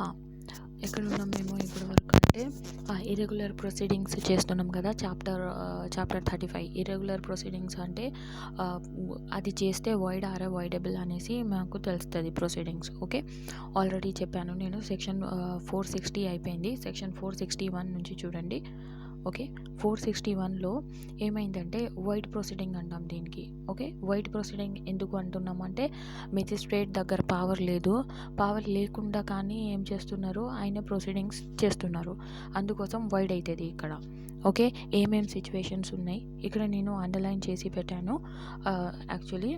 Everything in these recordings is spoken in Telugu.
హా, ఎక్కడున్నాం మేము ఇప్పటి వరకు అంటే ఇర్రెగ్యులర్ ప్రొసీడింగ్స్ చేస్తున్నాం కదా. చాప్టర్ 35 ఇర్రెగ్యులర్ ప్రొసీడింగ్స్ అంటే అది చేస్తే వాయిడ్ ఆర్ వాయిడబుల్ అనేసి మాకు తెలుస్తుంది ప్రొసీడింగ్స్. ఓకే, ఆల్రెడీ చెప్పాను నేను. సెక్షన్ 460 అయిపోయింది. సెక్షన్ 461 నుంచి చూడండి. ఓకే, 461లో ఏమైందంటే వైడ్ ప్రొసీడింగ్ అంటాం దీనికి. ఓకే, వైడ్ ప్రొసీడింగ్ ఎందుకు అంటున్నామంటే మెజిస్ట్రేట్ దగ్గర పవర్ లేదు. పవర్ లేకుండా కానీ ఏం చేస్తున్నారు, ఆయన ప్రొసీడింగ్స్ చేస్తున్నారు. అందుకోసం వైడ్ అవుతుంది ఇక్కడ. ఓకే, ఏమేం సిచ్యువేషన్స్ ఉన్నాయి ఇక్కడ నేను అండర్లైన్ చేసి పెట్టాను. యాక్చువల్లీ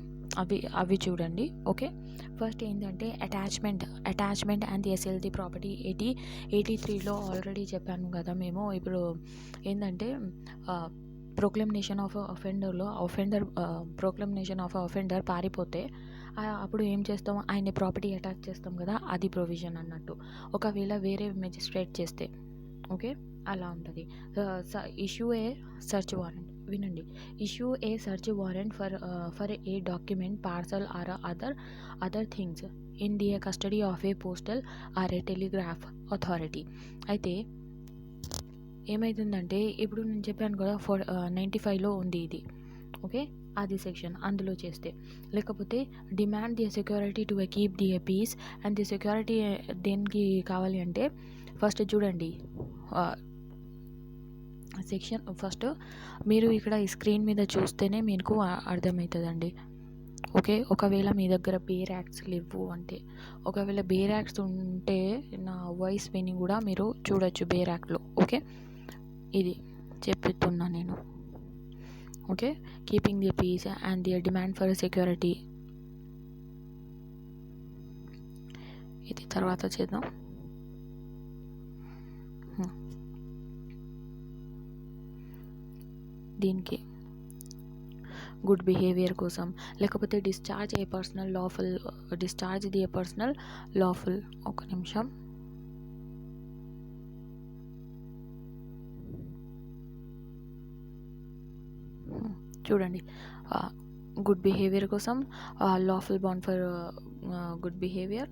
అవి చూడండి. ఓకే, ఫస్ట్ ఏంటంటే అటాచ్మెంట్ అండ్ ఎస్ఎల్ది ప్రాపర్టీ 83లో ఆల్రెడీ చెప్పాను కదా మేము. ఇప్పుడు ఏంటంటే ప్రొక్లమినేషన్ ఆఫ్ అఫెండర్ పారిపోతే అప్పుడు ఏం చేస్తాం, ఆయన ప్రాపర్టీ అటాచ్ చేస్తాం కదా, అది ప్రొవిజన్ అన్నట్టు. ఒకవేళ వేరే మెజిస్ట్రేట్ చేస్తే ఓకే అలా ఉంటుంది. ఇష్యూ ఏ సర్చ్ వారెంట్, వినండి. Issue a search warrant for a document, parcel or other things in the custody of a postal or a telegraph authority. అయితే ఏమవుతుందంటే ఇప్పుడు నేను చెప్పాను కదా 95లో ఉంది ఇది. ఓకే, అది సెక్షన్ అందులో చేస్తే. లేకపోతే demand the security to keep the peace and the security దేనికి కావాలి అంటే ఫస్ట్ చూడండి. సెక్షన్ ఫస్ట్ మీరు ఇక్కడ ఈ స్క్రీన్ మీద చూస్తేనే మీకు అర్థమవుతుందండి. ఓకే, ఒకవేళ మీ దగ్గర బేర్ యాక్ట్స్ లేవు అంటే, ఒకవేళ బేర్ యాక్ట్స్ ఉంటే నా వాయిస్ విని కూడా మీరు చూడొచ్చు బేర్ యాక్ట్లో. ఓకే, ఇది చెప్తున్నా నేను. Okay, keeping the peace and the demand for security, ఇది తర్వాత చేద్దాం. దీనికి గుడ్ బిహేవియర్ కోసం, లేకపోతే డిశ్చార్జ్ ది పర్సనల్ లాఫుల్. ఒక నిమిషం. చూడండి, గుడ్ బిహేవియర్ కోసం lawful bound for good behaviour.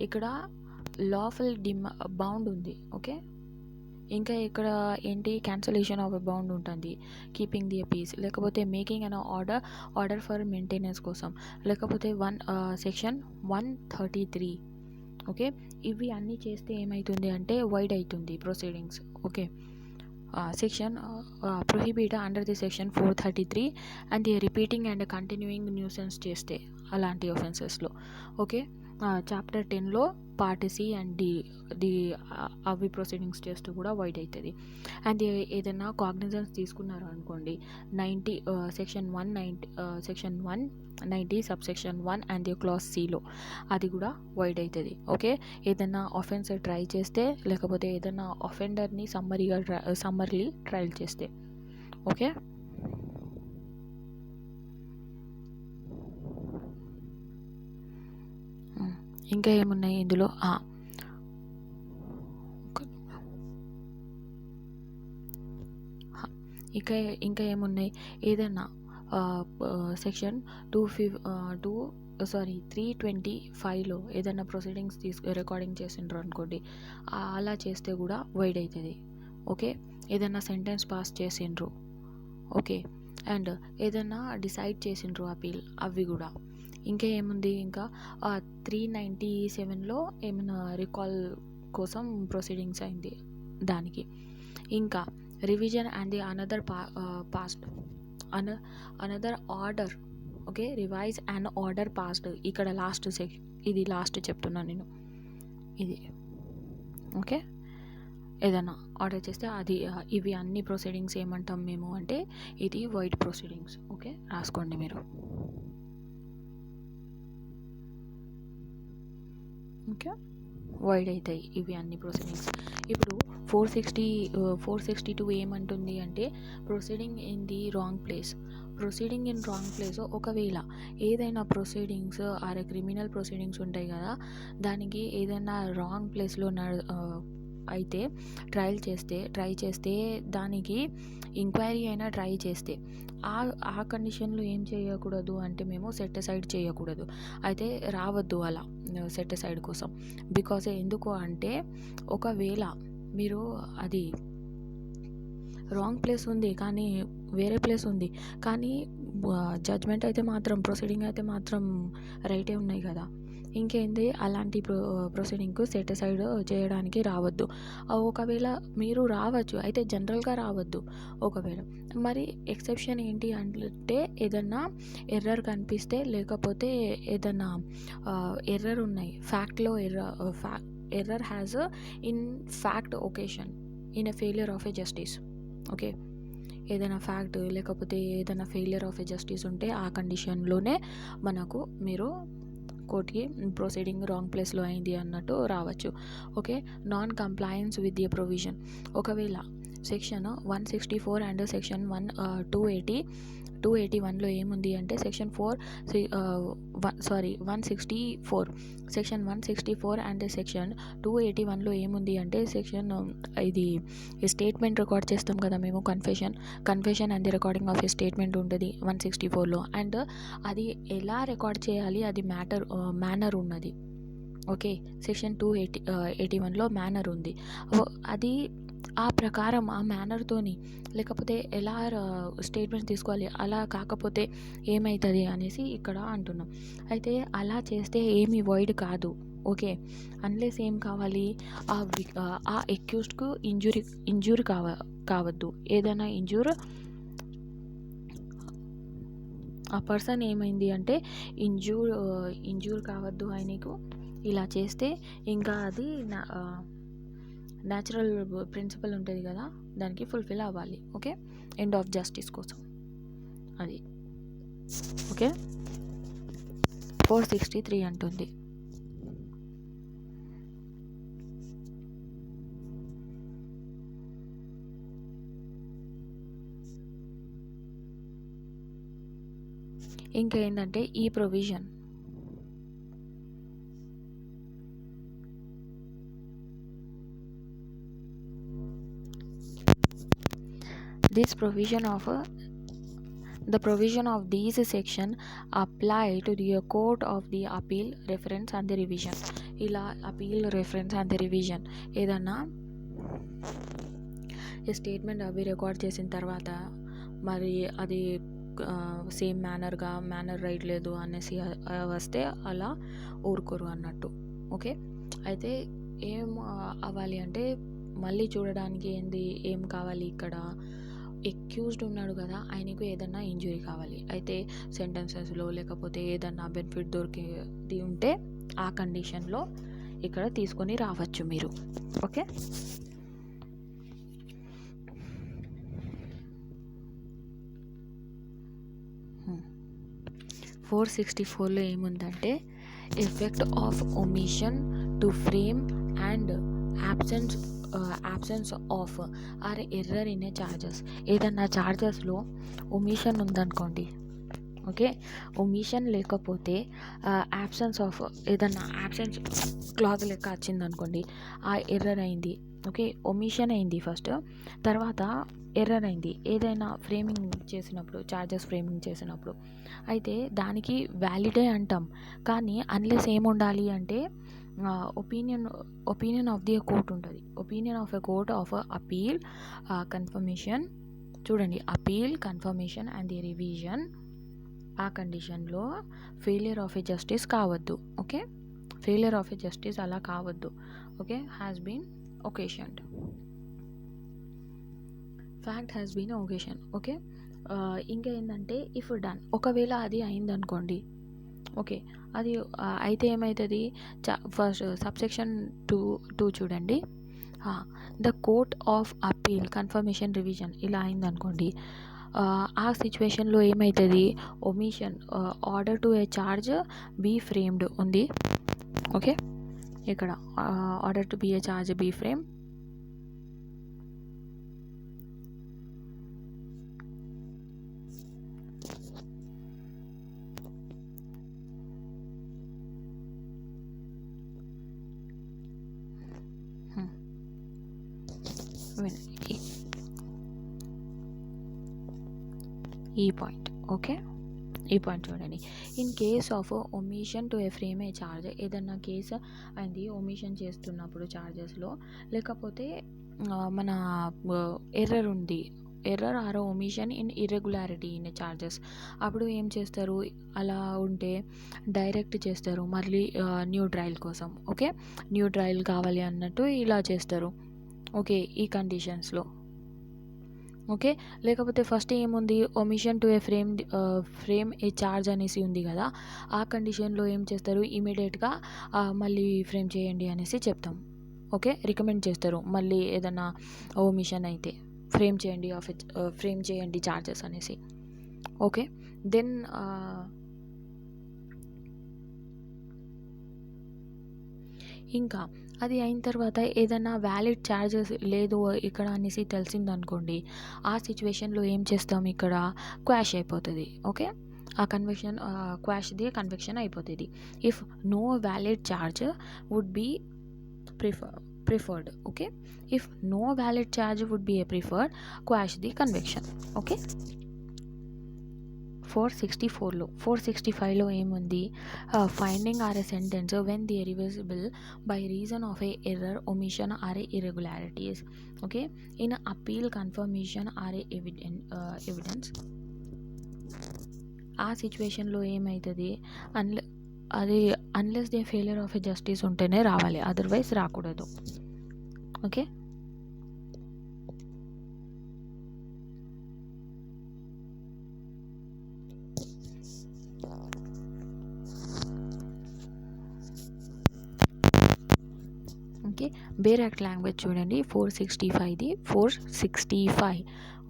ఇక్కడ లాఫుల్ బౌండ్ ఉంది. ఓకే, ఇంకా ఇక్కడ ఏంటి, క్యాన్సలేషన్ ఆఫ్ బౌండ్ ఉంటుంది, కీపింగ్ ది పీస్, లేకపోతే making an order for maintenance కోసం, లేకపోతే సెక్షన్ 133. ఓకే, ఇవి అన్నీ చేస్తే ఏమవుతుంది అంటే వైడ్ అవుతుంది proceedings. Okay, section prohibit under the section 433 and the repeating and continuing nuisance చేస్తే అలాంటి ఒఫెన్సెస్లో. ఓకే, చాప్టర్ 10లో పార్ట్ సి అండ్ ది అవి ప్రొసీడింగ్స్ చేస్తూ కూడా వైడ్ అవుతుంది. అండ్ ఏదైనా కాగ్నిజెన్స్ తీసుకున్నారు అనుకోండి, section 190 subsection 1 and the clause సిలో అది కూడా వైడ్ అవుతుంది. ఓకే, ఏదైనా ఆఫెన్స్ ట్రై చేస్తే, లేకపోతే ఏదైనా అఫెండర్ని సమ్మర్లీ ట్రయల్ చేస్తే. ఓకే, ఇంకా ఏమున్నాయి ఇందులో, ఇంకా ఏమున్నాయి, ఏదైనా సెక్షన్ 325లో ఏదైనా ప్రొసీడింగ్స్ రికార్డింగ్ చేసిండ్రు అనుకోండి, అలా చేస్తే కూడా వైడ్ అవుతుంది. ఓకే, ఏదైనా సెంటెన్స్ పాస్ చేసిండ్రు. ఓకే, అండ్ ఏదైనా డిసైడ్ చేసిండ్రు అపీల్, అవి కూడా. ఇంకా ఏముంది, ఇంకా 397లో ఏమైనా రికాల్ కోసం ప్రొసీడింగ్స్ అయింది దానికి. ఇంకా revision and the another order. Okay, revise and order passed, ఇక్కడ లాస్ట్ సెక్షన్, ఇది లాస్ట్ చెప్తున్నాను నేను ఇది. ఓకే, ఏదైనా ఆర్డర్ చేస్తే అది, ఇవి అన్ని ప్రొసీడింగ్స్ ఏమంటాం మేము అంటే ఇది వైడ్ ప్రొసీడింగ్స్. ఓకే, రాసుకోండి మీరు. ఓకే, వైడ్ అవుతాయి ఇవి అన్ని ప్రొసీడింగ్స్. ఇప్పుడు 462 ఏమంటుంది అంటే proceeding in the wrong place. ఒకవేళ ఏదైనా ప్రొసీడింగ్స్ ఆర్ క్రిమినల్ ప్రొసీడింగ్స్ ఉంటాయి కదా, దానికి ఏదైనా రాంగ్ ప్లేస్లో అయితే ట్రై చేస్తే దానికి ఎంక్వైరీ అయినా ట్రై చేస్తే ఆ కండిషన్లో ఏం చేయకూడదు అంటే మేము సెట్ అసైడ్ చేయకూడదు. అయితే రావద్దు అలా సెట్ అసైడ్ కోసం. బికాజ్ ఎందుకు అంటే ఒకవేళ మీరు అది రాంగ్ ప్లేస్ ఉంది కానీ వేరే ప్లేస్ ఉంది కానీ జడ్జ్మెంట్ అయితే మాత్రం ప్రొసీడింగ్ అయితే మాత్రం రైటే ఉన్నాయి కదా, ఇంకేంది అలాంటి ప్రొసీడింగ్కు సెట్ అసైడ్ చేయడానికి రావద్దు. ఒకవేళ మీరు రావచ్చు అయితే జనరల్గా రావద్దు. ఒకవేళ మరి ఎక్సెప్షన్ ఏంటి అంటే ఏదన్నా ఎర్రర్ కనిపిస్తే లేకపోతే ఏదన్నా ఎర్రర్ ఉన్నాయి ఫ్యాక్ట్లో error has in fact occasion in a failure of a justice. Okay, ఏదైనా ఫ్యాక్ట్ లేకపోతే ఏదైనా ఫెయిలియర్ ఆఫ్ ఎ జస్టిస్ ఉంటే ఆ కండిషన్లోనే మనకు మీరు కోర్టుకి ప్రొసీడింగ్ రాంగ్ ప్లేస్లో అయింది అన్నట్టు రావచ్చు. Okay, non compliance with the provision. ఒకవేళ సెక్షన్ 164 అండ్ సెక్షన్ 281లో ఏముంది అంటే సెక్షన్ 164 సెక్షన్ 164 అండ్ సెక్షన్ 281లో ఏముంది అంటే సెక్షన్ ఇది స్టేట్మెంట్ రికార్డ్ చేస్తాం కదా మేము, confession and the recording of A statement ఉంటుంది 164లో. అండ్ అది ఎలా రికార్డ్ చేయాలి అది మేనర్ ఉన్నది. ఓకే, సెక్షన్ 281లో మేనర్ ఉంది. అది ఆ ప్రకారం ఆ మేనర్తోని లేకపోతే ఎలా స్టేట్మెంట్ తీసుకోవాలి అలా కాకపోతే ఏమవుతుంది అనేసి ఇక్కడ అంటున్నాం. అయితే అలా చేస్తే ఏమీ వాయిడ్ కాదు. ఓకే, అన్లెస్ ఏం కావాలి ఆ అక్యూజ్డ్కు ఇంజూరీ కావద్దు. ఏదైనా ఆ పర్సన్ ఏమైంది అంటే ఇంజూర్ కావద్దు ఆయనకు. ఇలా చేస్తే ఇంకా అది న్యాచురల్ ప్రిన్సిపల్ ఉంటుంది కదా దానికి ఫుల్ఫిల్ అవ్వాలి. ఓకే, ఎండ్ ఆఫ్ జస్టిస్ కోసం అది. ఓకే, 463 అంటుంది. ఇంకా ఏంటంటే ఈ provision the provision of these section apply to the court of the appeal, reference and the revision. ఇలా appeal, reference and the revision ఏదన్నా ఈ స్టేట్మెంట్ అవి రికార్డ్ చేసిన తర్వాత మరి అది సేమ్ మేనర్ రైట్ లేదు అనేసి వస్తే అలా ఊరుకోరు అన్నట్టు. ఓకే, అయితే ఏం అవ్వాలి అంటే మళ్ళీ చూడడానికి ఏం కావాలి ఇక్కడ ఎక్యూజ్డ్ ఉన్నాడు కదా ఆయనకు ఏదన్నా ఇంజురీ కావాలి. అయితే సెంటెన్సెస్లో లేకపోతే ఏదన్నా బెనిఫిట్ దొరికేది ఉంటే ఆ కండిషన్లో ఇక్కడ తీసుకొని రావచ్చు మీరు. ఓకే, ఫోర్ 464లో ఏముందంటే effect of omission to frame and absence of or error in a charges. ఏదన్నా చార్జెస్లో ఒమిషన్ ఉందనుకోండి. ఓకే, ఒమిషన్ లేకపోతే absence ఆఫ్ ఏదన్నా absence క్లాజ్ లెక్క వచ్చిందనుకోండి ఆ ఎర్రర్ అయింది. ఓకే, ఒమిషన్ అయింది ఫస్ట్, తర్వాత ఎర్రర్ అయింది ఏదైనా చార్జెస్ ఫ్రేమింగ్ చేసినప్పుడు. అయితే దానికి వ్యాలిడే అంటాం. కానీ అన్లెస్ ఏముండాలి అంటే ఒపీనియన్ ఆఫ్ ది కోర్ట్ ఉంటుంది. Opinion of a court of appeal, confirmation. చూడండి, appeal, confirmation and the revision. ఆ కండిషన్లో ఫెయిలియర్ ఆఫ్ ఎ జస్టిస్ కావద్దు. Okay, failure of a justice అలా కావద్దు. Okay, has been occasioned, fact has been occasion. Okay, ఇంకా ఏంటంటే ఇఫ్ డన్, ఒకవేళ అది అయిందనుకోండి. ఓకే, అది అయితే ఏమవుతుంది, ఫస్ట్ సబ్సెక్షన్ 2 చూడండి. The court of appeal, confirmation, revision ఇలా అయిందనుకోండి. ఆ సిచ్యువేషన్లో ఏమవుతుంది, omission order to a charge be framed ఉంది. ఓకే, ఇక్కడ order to be a charge be frame. వినండి ఈ పాయింట్. ఓకే, ఈ పాయింట్ చూడండి. In case of omission to a frame a charge, ఏదన్నా కేసు అయింది ఒమిషన్ చేస్తున్నప్పుడు ఛార్జెస్లో, లేకపోతే మన ఎర్రర్ ఉంది, error or omission in irregularity in charges, అప్పుడు ఏం చేస్తారు, అలా ఉంటే డైరెక్ట్ చేస్తారు మళ్ళీ న్యూ ట్రయల్ కోసం. ఓకే, న్యూ ట్రయల్ కావాలి అన్నట్టు ఇలా చేస్తారు. ఓకే, ఈ కండిషన్స్లో. ఓకే, లేకపోతే ఫస్ట్ ఏముంది, omission to a frame a charge అనేసి ఉంది కదా, ఆ కండిషన్లో ఏం చేస్తారు, ఇమీడియట్గా మళ్ళీ ఫ్రేమ్ చేయండి అనేసి చెప్తాం. ఓకే, రికమెండ్ చేస్తారు మళ్ళీ ఏదైనా ఒమిషన్ అయితే ఫ్రేమ్ చేయండి ఛార్జెస్ అనేసి. ఓకే, దెన్ ఇంకా అది అయిన తర్వాత ఏదైనా వ్యాలిడ్ ఛార్జెస్ లేదు ఇక్కడ అనేసి తెలిసిందనుకోండి, ఆ సిచ్యువేషన్లో ఏం చేస్తాం, ఇక్కడ క్వాష్ అయిపోతుంది. ఓకే, ఆ కన్వెక్షన్ అయిపోతుంది. If no valid charge would be preferred. Okay, if no valid charge would be preferred, quash the conviction. Okay, 464లో 465లో ఏముంది, finding or a sentence when the reversible by reason of a error, omission or a irregularities. Okay, in appeal confirmation or a evidence. ఆ సిచ్యువేషన్లో ఏమవుతుంది, unless they failure of a justice ఉంటేనే రావాలి, అదర్వైజ్ రాకూడదు. Okay, okay, bare act language చూడండి, 465.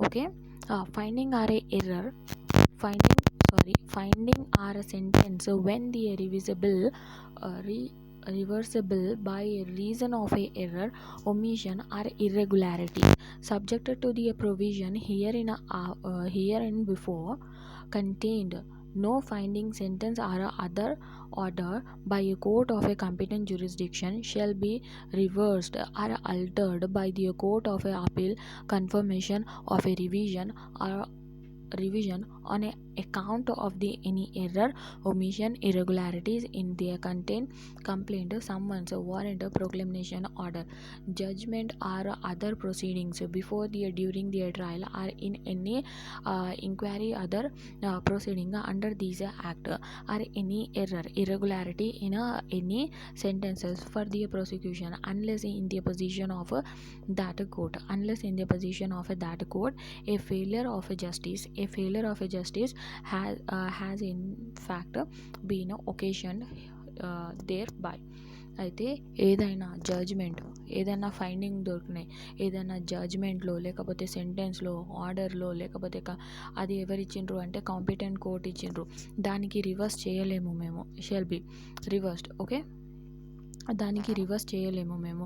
Okay, finding or a error, finding or a sentence when the reversible by reason of a error, omission or irregularity subjected to the provision herein before contained. No finding, sentence or other order by a court of a competent jurisdiction shall be reversed or altered by the court of appeal confirmation of a revision on account of the any error, omission, irregularities in their complaint, summons, warrant, proclamation, order, judgment or other proceedings before the during the trial or in any inquiry other proceeding under this act, or any error, irregularity in any sentences for the prosecution unless in the position of that court, a failure of justice has in fact been occasioned thereby. అయితే ఏదైనా ఫైండింగ్ దొరికినాయి, ఏదైనా జడ్జ్మెంట్లో, లేకపోతే సెంటెన్స్లో, ఆర్డర్లో, లేకపోతే అది ఎవరిచ్చిండ్రు అంటే కాంపిటెంట్ కోర్ట్ ఇచ్చిండ్రు, దానికి రివర్స్ చేయలేము మేము, షెల్ బి రివర్స్డ్. ఓకే, దానికి రివర్స్ చేయలేము మేము,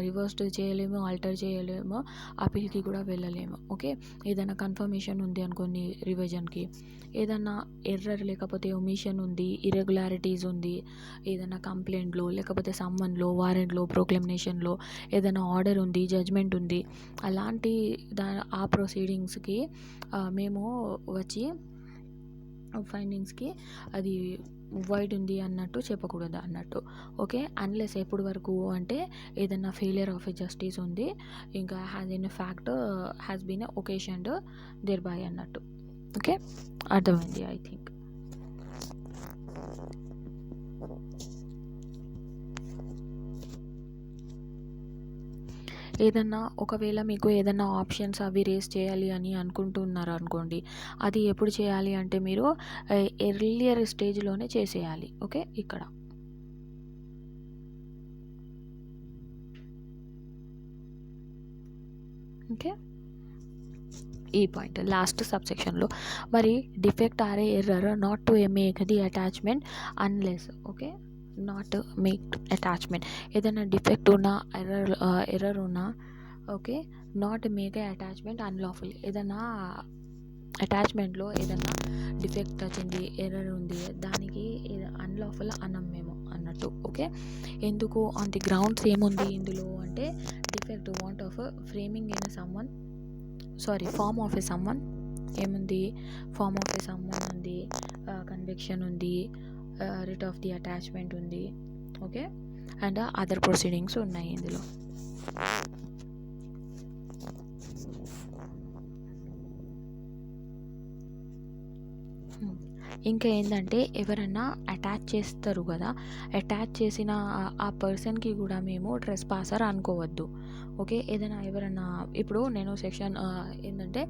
రివర్స్డ్ చేయలేము, ఆల్టర్ చేయలేము, అపీల్కి కూడా వెళ్ళలేము. ఓకే, ఏదైనా కన్ఫర్మేషన్ ఉంది అనుకోని రివిజన్కి, ఏదైనా ఎర్రర్ లేకపోతే ఒమిషన్ ఉంది, ఇర్రెగ్యులారిటీస్ ఉంది, ఏదైనా కంప్లైంట్లో, లేకపోతే సమ్మన్లో, వారెంట్లో, ప్రొక్లమేషన్లో ఏదైనా ఆర్డర్ ఉంది, జడ్జ్మెంట్ ఉంది, అలాంటి ఆ ప్రొసీడింగ్స్కి మేము వచ్చి ఫైండింగ్స్కి అది వైడ్ ఉంది అన్నట్టు చెప్పకూడదు అన్నట్టు. ఓకే, అన్లెస్ ఎప్పటి వరకు అంటే ఏదైనా ఫెయిలియర్ ఆఫ్ ఎ జస్టిస్ ఉంది, ఇంకా హ్యాస్ బీన్ ఒకేషన్డ్ దేర్ బై అన్నట్టు. ఓకే, అర్థమైంది ఐ థింక్. ఒకవేళ మీకు ఏదైనా ఆప్షన్స్ అవి రేస్ చేయాలి అని అనుకుంటున్నారు అనుకోండి, అది ఎప్పుడు చేయాలి అంటే మీరు ఎర్లియర్ స్టేజ్లోనే చేసేయాలి. ఓకే, ఇక్కడ ఓకే ఈ పాయింట్ లాస్ట్ సబ్సెక్షన్లో. మరి defect or error not to make the attachment unless. Okay, not make attachment, ఏదైనా డిఫెక్ట్ ఉన్నా, ఎర్రర్ ఉన్నా, okay, not make attachment unlawful. ఏదైనా అటాచ్మెంట్లో ఏదైనా డిఫెక్ట్ వచ్చింది, ఎర్రర్ ఉంది, దానికి అన్లాఫుల్ అనం మేము అన్నట్టు. ఓకే, ఎందుకు ఆన్ ది గ్రౌండ్స్ ఏముంది ఇందులో అంటే next want of framing in summon form of a summon ఏముంది, ఫార్మ్ ఆఫ్ ఎ సమ్మన్ ఉంది, కన్విక్షన్ ఉంది, రిట్ ఆఫ్ ది అటాచ్మెంట్ ఉంది. ఓకే, అండ్ అదర్ ప్రొసీడింగ్స్ ఉన్నాయి ఇందులో. ఇంకా ఏంటంటే ఎవరన్నా అటాచ్ చేస్తారు కదా, అటాచ్ చేసిన ఆ పర్సన్కి కూడా మేము ట్రెస్ పాసర్ అనుకోవద్దు. ఓకే, ఎవరన్నా ఇప్పుడు నేను సెక్షన్ ఏంటంటే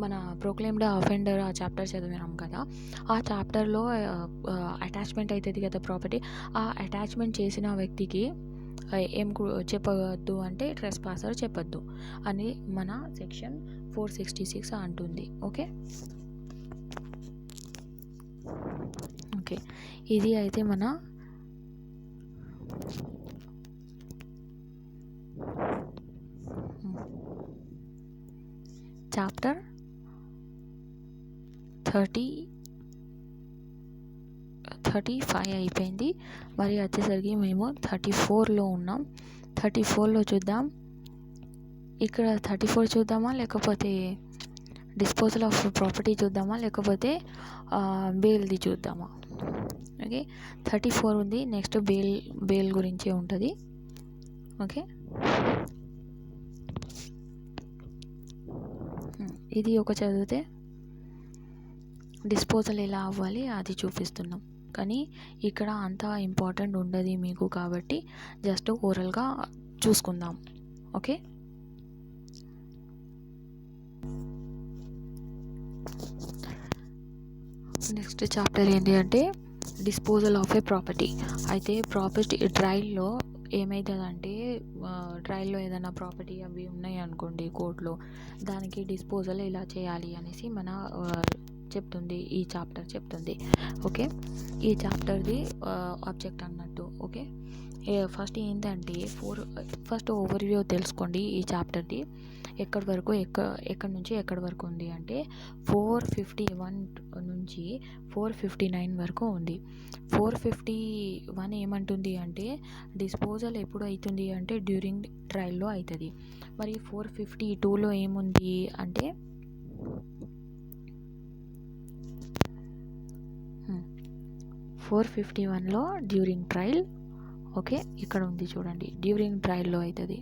మన ప్రోక్లెయిమ్డ్ అఫెండర్ ఆ చాప్టర్ చదివినాం కదా, ఆ చాప్టర్లో అటాచ్మెంట్ అవుతుంది కదా ప్రాపర్టీ, ఆ అటాచ్మెంట్ చేసిన వ్యక్తికి ఏం చెప్పవద్దు అంటే ట్రెస్ పాసర్ చెప్పొద్దు అని మన సెక్షన్ 466 అంటుంది. ఓకే, ఇది అయితే మన చాప్టర్ 35 అయిపోయింది. మరి వచ్చేసరికి మేము 34లో ఉన్నాం. 34లో చూద్దాం. ఇక్కడ 34 చూద్దామా, లేకపోతే డిస్పోజల్ ఆఫ్ ప్రాపర్టీ చూద్దామా, లేకపోతే బెయిల్ది చూద్దామా? ఓకే, 34 ఉంది. నెక్స్ట్ బెయిల్ గురించే ఉంటుంది. ఓకే, ఇది ఒక చదివితే డిస్పోజల్ ఎలా అవ్వాలి అది చూపిస్తున్నాం, కానీ ఇక్కడ అంత ఇంపార్టెంట్ ఉండదు మీకు, కాబట్టి జస్ట్ ఓరల్గా చూసుకుందాం. ఓకే, నెక్స్ట్ చాప్టర్ ఏంటి అంటే డిస్పోజల్ ఆఫ్ ఏ ప్రాపర్టీ. అయితే ప్రాపర్టీ ట్రయల్లో ఏమవుతుందంటే, ట్రయల్లో ఏదైనా ప్రాపర్టీ అవి ఉన్నాయి అనుకోండి కోర్టులో, దానికి డిస్పోజల్ ఎలా చేయాలి అనేసి మన చెప్తుంది, ఈ చాప్టర్ చెప్తుంది. ఓకే, ఈ చాప్టర్ది ఆబ్జెక్ట్ అన్నట్టు. ఓకే, ఫస్ట్ ఏంటంటే ఫస్ట్ ఓవర్వ్యూ తెలుసుకోండి ఈ చాప్టర్ది. ఎక్కడి నుంచి ఎక్కడి వరకు ఉంది అంటే 451 నుంచి 459 వరకు ఉంది. 451 ఏమంటుంది అంటే డిస్పోజల్ ఎప్పుడు అవుతుంది అంటే డ్యూరింగ్ ట్రయల్లో అవుతుంది. మరి 452లో ఏముంది అంటే 451లో డ్యూరింగ్ ట్రయల్. ఓకే, ఇక్కడ ఉంది చూడండి, డ్యూరింగ్ ట్రయల్లో అవుతుంది.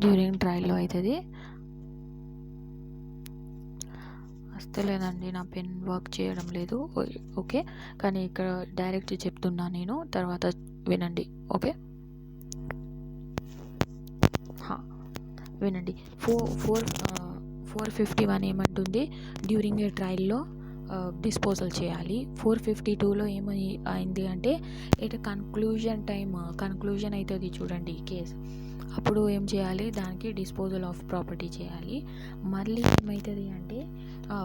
డ్యూరింగ్ ట్రయల్లో అవుతుంది. వస్తలేదండి, నా పెన్ వర్క్ చేయడం లేదు. ఓకే, కానీ ఇక్కడ డైరెక్ట్ చెప్తున్నా నేను, తర్వాత వినండి. ఓకే, వినండి. 451 ఏమంటుంది, డ్యూరింగ్ ఏ ట్రయల్లో డిస్పోజల్ చేయాలి. 452లో అయింది అంటే కన్క్లూజన్ అవుతుంది చూడండి కేసు, అప్పుడు ఏం చేయాలి, దానికి డిస్పోజల్ ఆఫ్ ప్రాపర్టీ చేయాలి. మళ్ళీ ఏమవుతుంది అంటే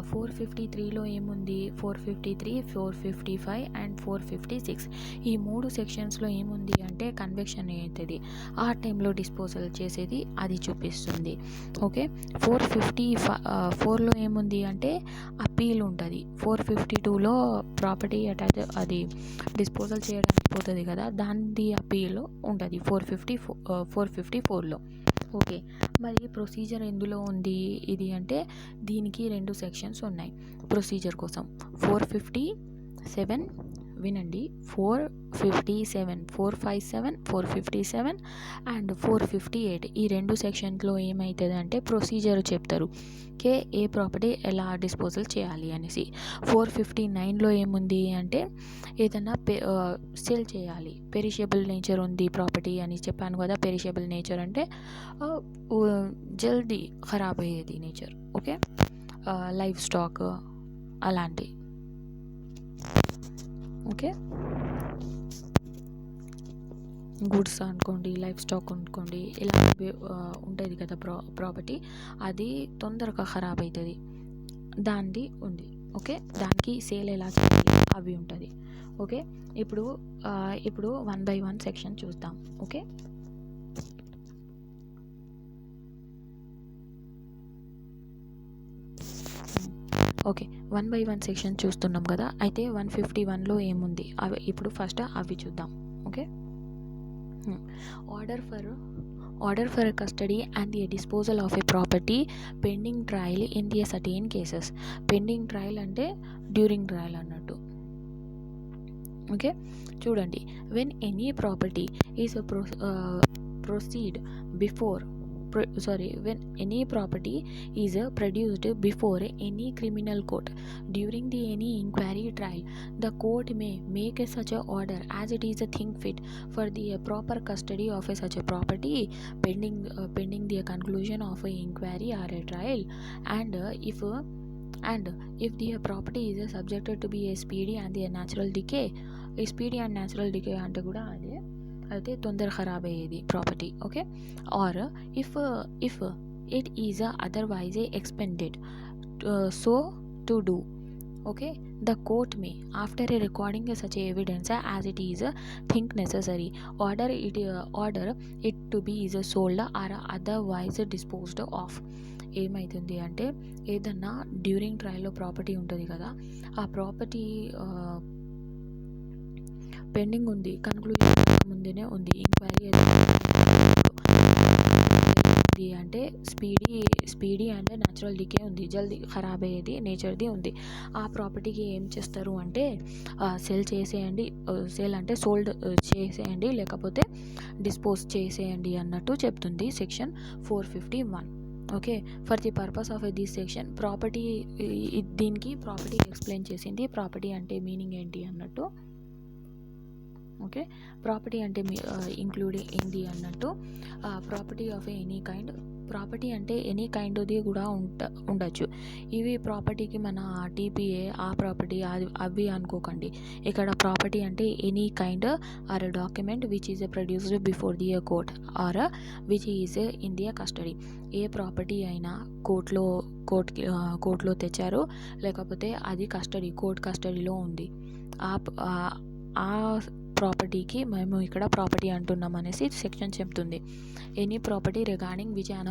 453లో ఏముంది, 453, 455 అండ్ 456 ఈ 3 సెక్షన్స్లో ఏముంది అంటే కన్విక్షన్ అవుతుంది. ఆ టైంలో డిస్పోజల్ చేసేది అది చూపిస్తుంది. ఓకే, 454లో ఏముంది అంటే అపీల్ ఉంటుంది. 452లో ప్రాపర్టీ అది డిస్పోజల్ చేయడానికి పోతుంది కదా, దాని అపీల్ ఉంటుంది 454లో. ఓకే, మరి ప్రొసీజర్ ఎందులో ఉంది ఇది అంటే దీనికి 2 సెక్షన్స్ ఉన్నాయి ప్రొసీజర్ కోసం. 457 వినండి, 457, 457, 457 అండ్ 458 ఈ 2 సెక్షన్స్లో ఏమవుతుంది అంటే ప్రొసీజర్ చెప్తారు ఏ ప్రాపర్టీ ఎలా డిస్పోజల్ చేయాలి అనేసి. 459లో ఏముంది అంటే ఏదన్నా సేల్ చేయాలి, పెరిషబుల్ నేచర్ ఉంది ప్రాపర్టీ అని చెప్పాను కదా. పెరిషబుల్ నేచర్ అంటే జల్దీ ఖరాబ్ అయ్యేది నేచర్. ఓకే, లైఫ్ స్టాక్ అలాంటి. ఓకే, గుడ్స్ అనుకోండి, లైఫ్ స్టాక్ అనుకోండి, ఇలా ఉంటుంది కదా ప్రాపర్టీ, అది తొందరగా ఖరాబ్ అవుతుంది, దానిది ఉంది. ఓకే, దానికి సేల్ ఎలా చేయాలి అవి ఉంటుంది. ఓకే, ఇప్పుడు 1 by 1 సెక్షన్ చూద్దాం. ఓకే, ఓకే, 1/1 సెక్షన్ చూస్తున్నాం కదా. అయితే 151లో ఏముంది అవి ఇప్పుడు ఫస్ట్ అవి చూద్దాం. Okay, order for custody and the disposal of a property pending trial in the certain cases. Pending trial అంటే డ్యూరింగ్ ట్రయల్ అన్నట్టు. ఓకే, చూడండి, when any property is proceed before when any property is produced before any criminal court during the any inquiry trial, the court may make such a order as it is a thing fit for the proper custody of such a property pending the conclusion of a inquiry or a trial, and if the property is subjected to be a speedy and the natural decay. ఈ స్పీడీ అండ్ న్యాచురల్ డికే అంటే కూడా అదే, అయితే తొందర ఖరాబ్ అయ్యేది property. Okay, or if it is otherwise expended so to do. Okay, the court may, after a recording such evidence as it is think necessary, order it to be is sold or otherwise disposed of. ఏమవుతుంది అంటే ఏదన్నా డ్యూరింగ్ ట్రయల్లో ప్రాపర్టీ ఉంటుంది కదా, ఆ ప్రాపర్టీ పెండింగ్ ఉంది, కన్క్లూజన్ ముందేనే ఉంది, ఎంక్వైరీ ఉంది అంటే స్పీడీ అండ్ న్యాచురల్ డికే ఉంది, జల్దీ ఖరాబ్ అయ్యేది నేచర్ది ఉంది. ఆ ప్రాపర్టీకి ఏం చేస్తారు అంటే సెల్ చేసేయండి, సెల్ అంటే సోల్డ్ చేసేయండి, లేకపోతే డిస్పోజ్ చేసేయండి అన్నట్టు చెప్తుంది section 451. Okay, for the purpose of this section property, దీనికి ప్రాపర్టీ ఎక్స్ప్లెయిన్ చేసింది. ప్రాపర్టీ అంటే మీనింగ్ ఏంటి అన్నట్టు. ఓకే, ప్రాపర్టీ అంటే ఇంక్లూడింగ్ ఏంది అన్నట్టు, property of any kind. Property అంటే ఎనీ కైండ్ది కూడా ఉండొచ్చు. ఇవి ప్రాపర్టీకి మన టీపీఏ ఆ ప్రాపర్టీ అవి అనుకోకండి. ఇక్కడ ప్రాపర్టీ అంటే any kind or document which is produced before the court or which is in the custody. ఏ ప్రాపర్టీ అయినా కోర్టులో తెచ్చారు, లేకపోతే అది కోర్ట్ కస్టడీలో ఉంది. ఆ ప్రాపర్టీకి మేము ఇక్కడ ప్రాపర్టీ అంటున్నాం అనేసి సెక్షన్ చెప్తుంది. Any property regarding which an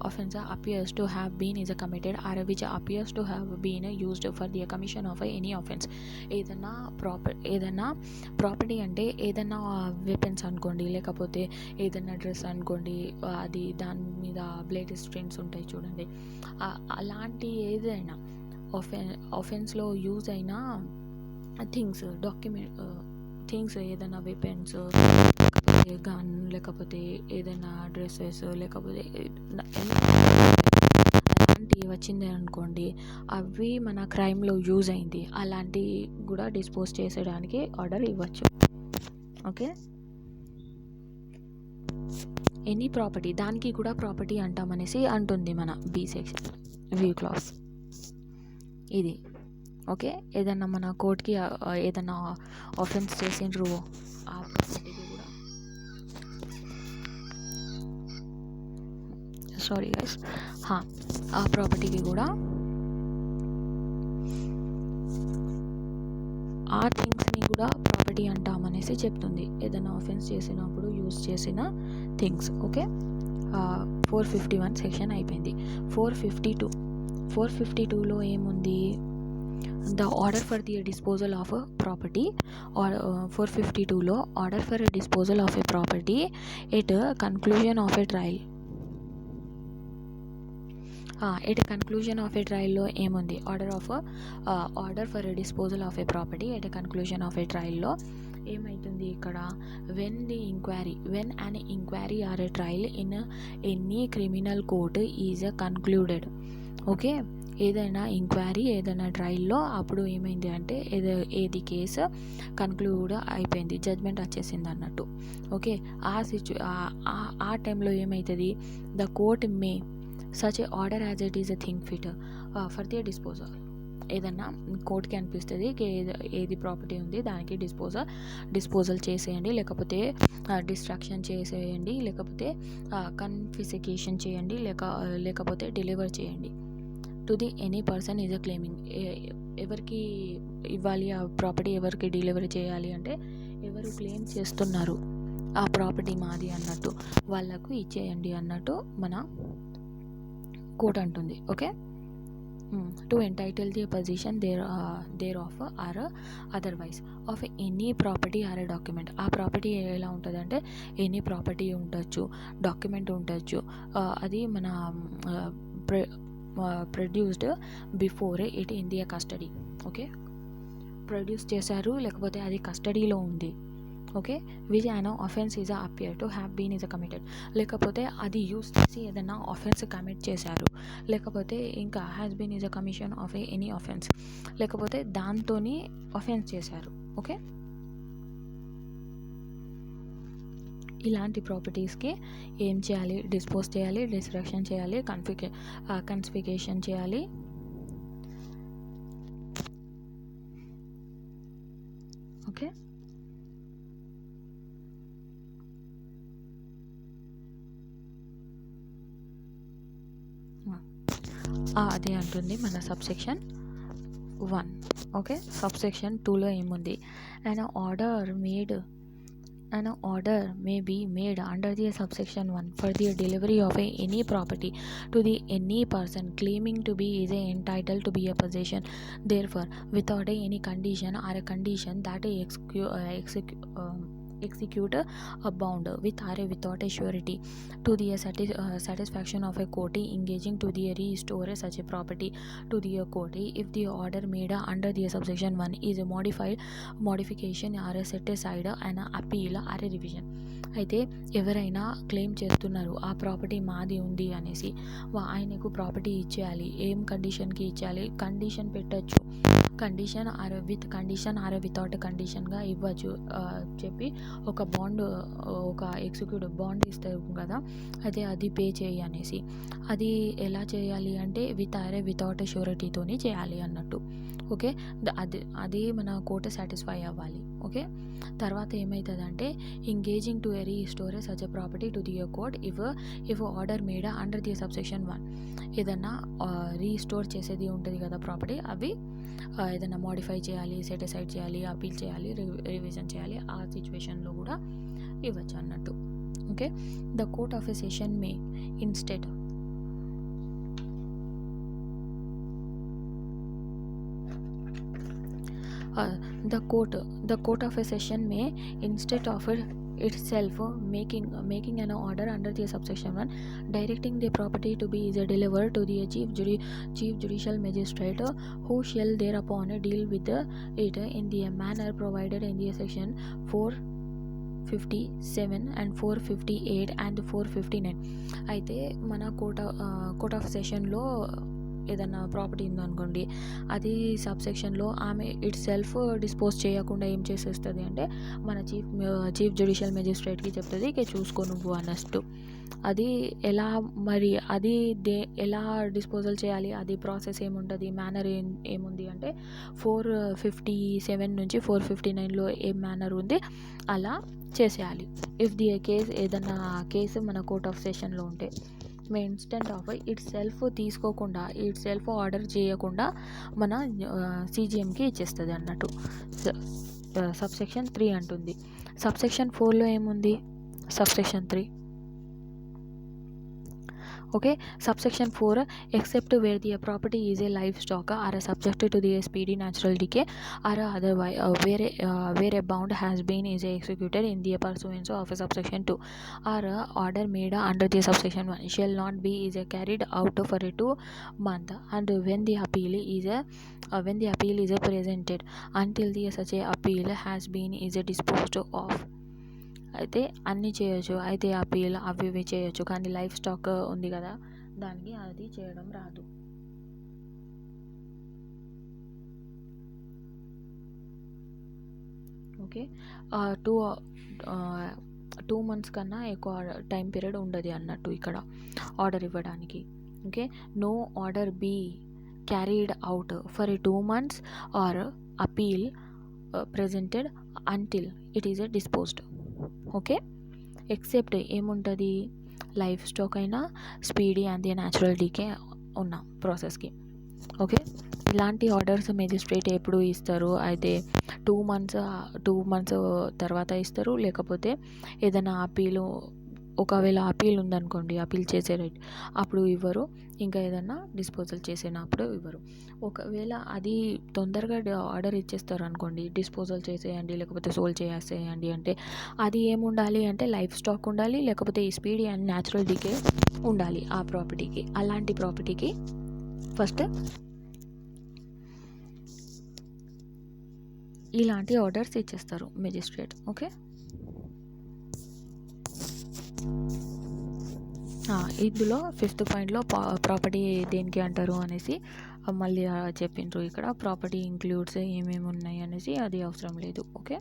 offence appears to have been is committed or which appears to have been used for the commission of any offence. ఏదన్నా ప్రాపర్టీ అంటే ఏదన్నా వెపన్స్ అనుకోండి, లేకపోతే ఏదన్నా డ్రెస్ అనుకోండి, అది దాని మీద బ్లేడ్ స్ట్రెయిన్స్ ఉంటాయి చూడండి, అలాంటి ఏదైనా ఆఫెన్స్లో యూజ్ అయిన థింగ్స్ ఏదైనా వెపన్స్, లేకపోతే గన్, లేకపోతే ఏదైనా డ్రెస్సెస్, లేకపోతే అలాంటివి వచ్చింది అనుకోండి, అవి మన క్రైమ్లో యూజ్ అయింది, అలాంటివి కూడా డిస్పోజ్ చేసేయడానికి ఆర్డర్ ఇవ్వచ్చు. ఓకే, ఎనీ ప్రాపర్టీ దానికి కూడా ప్రాపర్టీ అంటామనేసి అంటుంది మన బి సెక్షన్ వ్యూ క్లాస్ ఇది. ఓకే, ఏదన్నా మన కోర్టుకి ఏదన్నా ఆఫెన్స్ చేసిండ్రు ఆ ప్రాపర్టీకి కూడా ఆ ప్రాపర్టీకి కూడా ఆ థింగ్స్ని కూడా ప్రాపర్టీ అంటామనేసి చెప్తుంది, ఏదైనా ఆఫెన్స్ చేసినప్పుడు యూజ్ చేసిన థింగ్స్. ఓకే, 451 సెక్షన్ అయిపోయింది. 452లో ఏముంది, the order for the disposal of a property or 452లో order for a disposal of a property at conclusion of a trial. conclusion of a trial లో ఏముంది, order for a disposal of a property at a conclusion of a trial లో ఏమవుతుంది ఇక్కడ, when an inquiry or a trial in any criminal court is concluded. Okay, ఏదైనా ఎంక్వైరీ ఏదైనా ట్రయల్లో అప్పుడు ఏమైంది అంటే ఏది కేసు కన్క్లూడ్ అయిపోయింది, జడ్జ్మెంట్ వచ్చేసింది అన్నట్టు. ఓకే, ఆ టైంలో ఏమవుతుంది, the court may such a order as it is a thing fit for the disposal. ఏదన్నా కోర్టుకి అనిపిస్తుంది ఏది ప్రాపర్టీ ఉంది దానికి డిస్పోజల్ చేసేయండి, లేకపోతే డిస్ట్రాక్షన్ చేసేయండి, లేకపోతే కన్ఫిస్కేషన్ చేయండి, లేకపోతే డెలివర్ చేయండి to the any person is claiming. ఎవరికి ఇవ్వాలి ఆ ప్రాపర్టీ, ఎవరికి డెలివరీ చేయాలి అంటే ఎవరు క్లెయిమ్ చేస్తున్నారు ఆ ప్రాపర్టీ మాది అన్నట్టు వాళ్ళకు ఇచ్చేయండి అన్నట్టు మన కోర్ట్ అంటుంది. Okay, to entitle the possession thereof or otherwise of any property or a document. ఆ ప్రాపర్టీ ఎలా ఉంటుందంటే ఎనీ ప్రాపర్టీ ఉండొచ్చు, డాక్యుమెంట్ ఉండొచ్చు, అది మన produced before it in the custody. Okay, produce చేశారు లేకపోతే అది కస్టడీలో ఉంది. Okay, which an offence is appear to have been is committed, లేకపోతే అది యూస్ చేసి ఏదైనా ఆఫెన్స్ కమిట్ చేశారు, లేకపోతే ఇంకా has been is a commission of any offence, లేకపోతే దాంతోని ఆఫెన్స్ చేశారు. ఓకే, ఇలాంటి ప్రాపర్టీస్కి ఏం చేయాలి? డిస్పోజ్ చేయాలి, డిస్ట్రక్షన్ చేయాలి, కన్ఫిస్కేషన్ చేయాలి. ఓకే, అదే అంటుంది మన సబ్సెక్షన్ 1. ఓకే, సబ్సెక్షన్ 2లో ఏముంది? an order may be made under the subsection 1 for the delivery of any property to the any person claiming to be is entitled to be a possession therefore without any condition or a condition that execute a bond with or without a surety to the satisfaction of a court engaging to the restore such a property to the court if the order made under the subsection 1 is a modification or a set aside an appeal or a revision. అయితే ఎవరైనా క్లెయిమ్ చేస్తున్నారు ఆ ప్రాపర్టీ మాది ఉంది అనేసి, ఆయనకు ప్రాపర్టీ ఇచ్చేయాలి. ఏం కండిషన్కి ఇచ్చేయాలి? కండిషన్ పెట్టచ్చు, condition or with condition or without కండిషన్గా ఇవ్వచ్చు. చెప్పి ఒక బాండ్, ఒక ఎగ్జిక్యూటివ్ బాండ్ ఇస్తారు కదా, అయితే అది పే చేయి అనేసి. అది ఎలా చేయాలి అంటే వితౌట్ షూరిటీతోని చేయాలి అన్నట్టు. ఓకే, అది మన కోర్టు సాటిస్ఫై అవ్వాలి. ఓకే, తర్వాత ఏమవుతుందంటే engaging to restore such property to the court if order made under the subsection 1. ఏదన్నా రీస్టోర్ చేసేది ఉంటుంది కదా ప్రాపర్టీ, అవి ఏదైనా మోడిఫై చేయాలి, సెట్ అసైడ్ చేయాలి, అపీల్ చేయాలి, రివిజన్ చేయాలి, ఆ సిచ్యువేషన్లో కూడా ఇవ్వచ్చు అన్నట్టు. Okay, the court of a session May instead the court of a session may instead of itself making an order under the subsection 1 directing the property to be delivered to the chief judicial magistrate who shall thereupon deal with it in the manner provided in the section 457 and 458 and 459. అయితే మన కోర్ట్ ఆఫ్ సెషన్లో ఏదన్నా ప్రాపర్టీ ఉందనుకోండి, అది సబ్సెక్షన్లో ఆమె ఇట్ సెల్ఫ్ డిస్పోజ్ చేయకుండా ఏం చేసేస్తుంది అంటే మన చీఫ్ జ్యుడిషియల్ మెజిస్ట్రేట్కి చెప్తుంది, ఇక చూసుకో నువ్వు అన్నట్టు. అది ఎలా మరి అది ఎలా డిస్పోజల్ చేయాలి, అది ప్రాసెస్ ఏముంటుంది, మేనర్ ఏముంది అంటే 457 నుంచి 459లో ఏం మేనర్ ఉంది అలా చేసేయాలి. ఇఫ్ ది ఏదన్నా కేసు మన కోర్ట్ ఆఫ్ సెషన్లో ఉంటే మే ఇన్స్టెంట్ ఆఫ్ ఇట్ సెల్ఫ్ తీసుకోకుండా, ఇట్ సెల్ఫ్ ఆర్డర్ చేయకుండా మన సీజీఎంకి ఇచ్చేస్తుంది అన్నట్టు. సబ్సెక్షన్ 3 అంటుంది. సబ్సెక్షన్ 4లో ఏముంది? Subsection 3. Okay, subsection 4 except where the property is a livestock or subject to the speedy natural decay or otherwise where a bond has been is executed in the pursuance of subsection 2 or order made under the subsection 1 shall not be is carried out for a 2 month and when the appeal is presented until the such a appeal has been is disposed of. అయితే అన్నీ చేయొచ్చు, అయితే అపీల్ అవి ఇవి చేయొచ్చు, కానీ లైఫ్ స్టాక్ ఉంది కదా దానికి అది చేయడం రాదు. ఓకే, 2 months కన్నా ఎక్కువ టైం పీరియడ్ ఉండదు అన్నట్టు ఇక్కడ ఆర్డర్ ఇవ్వడానికి. Okay, no order be carried out for 2 months or appeal presented until it is disposed. Okay, except ఏముంటుంది? లైఫ్ స్టాక్ అయినా speedy and the natural decay ఉన్న ప్రాసెస్కి. ఓకే, ఇలాంటి ఆర్డర్స్ మెజిస్ట్రేట్ ఎప్పుడు ఇస్తారు? అయితే 2 months తర్వాత ఇస్తారు, లేకపోతే ఏదైనా అపీలు ఒకవేళ అపీల్ ఉందనుకోండి, అపీల్ చేసే రైట్ అప్పుడు ఇవ్వరు. ఇంకా ఏదన్నా డిస్పోజల్ చేసినప్పుడు ఇవ్వరు. ఒకవేళ అది తొందరగా ఆర్డర్ ఇచ్చేస్తారు అనుకోండి, డిస్పోజల్ చేసేయండి లేకపోతే సోల్ చేసేయండి అంటే అది ఏముండాలి అంటే లైఫ్ స్టాక్ ఉండాలి, లేకపోతే ఈ స్పీడీ అండ్ న్యాచురల్ డికే ఉండాలి ఆ ప్రాపర్టీకి. అలాంటి ప్రాపర్టీకి ఫస్ట్ ఇలాంటి ఆర్డర్స్ ఇచ్చేస్తారు మెజిస్ట్రేట్. ఓకే, ఇందులో 5th పాయింట్లో ప్రాపర్టీ దేనికి అంటారు అనేసి మళ్ళీ చెప్పిండ్రు. ఇక్కడ ప్రాపర్టీ ఇంక్లూడ్స్ ఏమేమి ఉన్నాయి అనేసి అది అవసరం లేదు. ఓకే,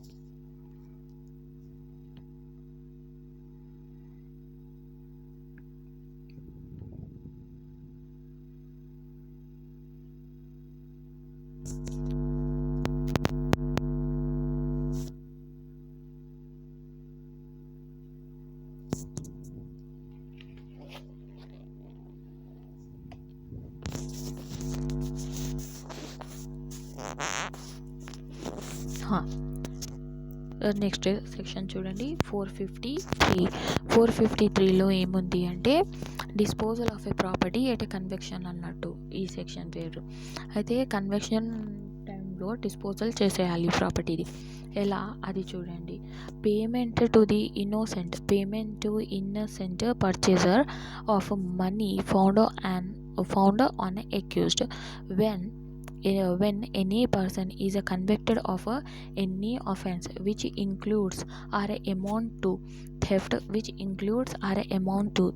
నెక్స్ట్ సెక్షన్ చూడండి 453. 453లో ఏముంది అంటే disposal of a property at a conviction అన్నట్టు ఈ సెక్షన్ పేరు. అయితే కన్వెక్షన్ టైంలో డిస్పోజల్ చేసేయాలి ప్రాపర్టీది. ఎలా అది చూడండి. Payment to innocent purchaser of money found on accused when any person is convicted of any offense which includes or amount to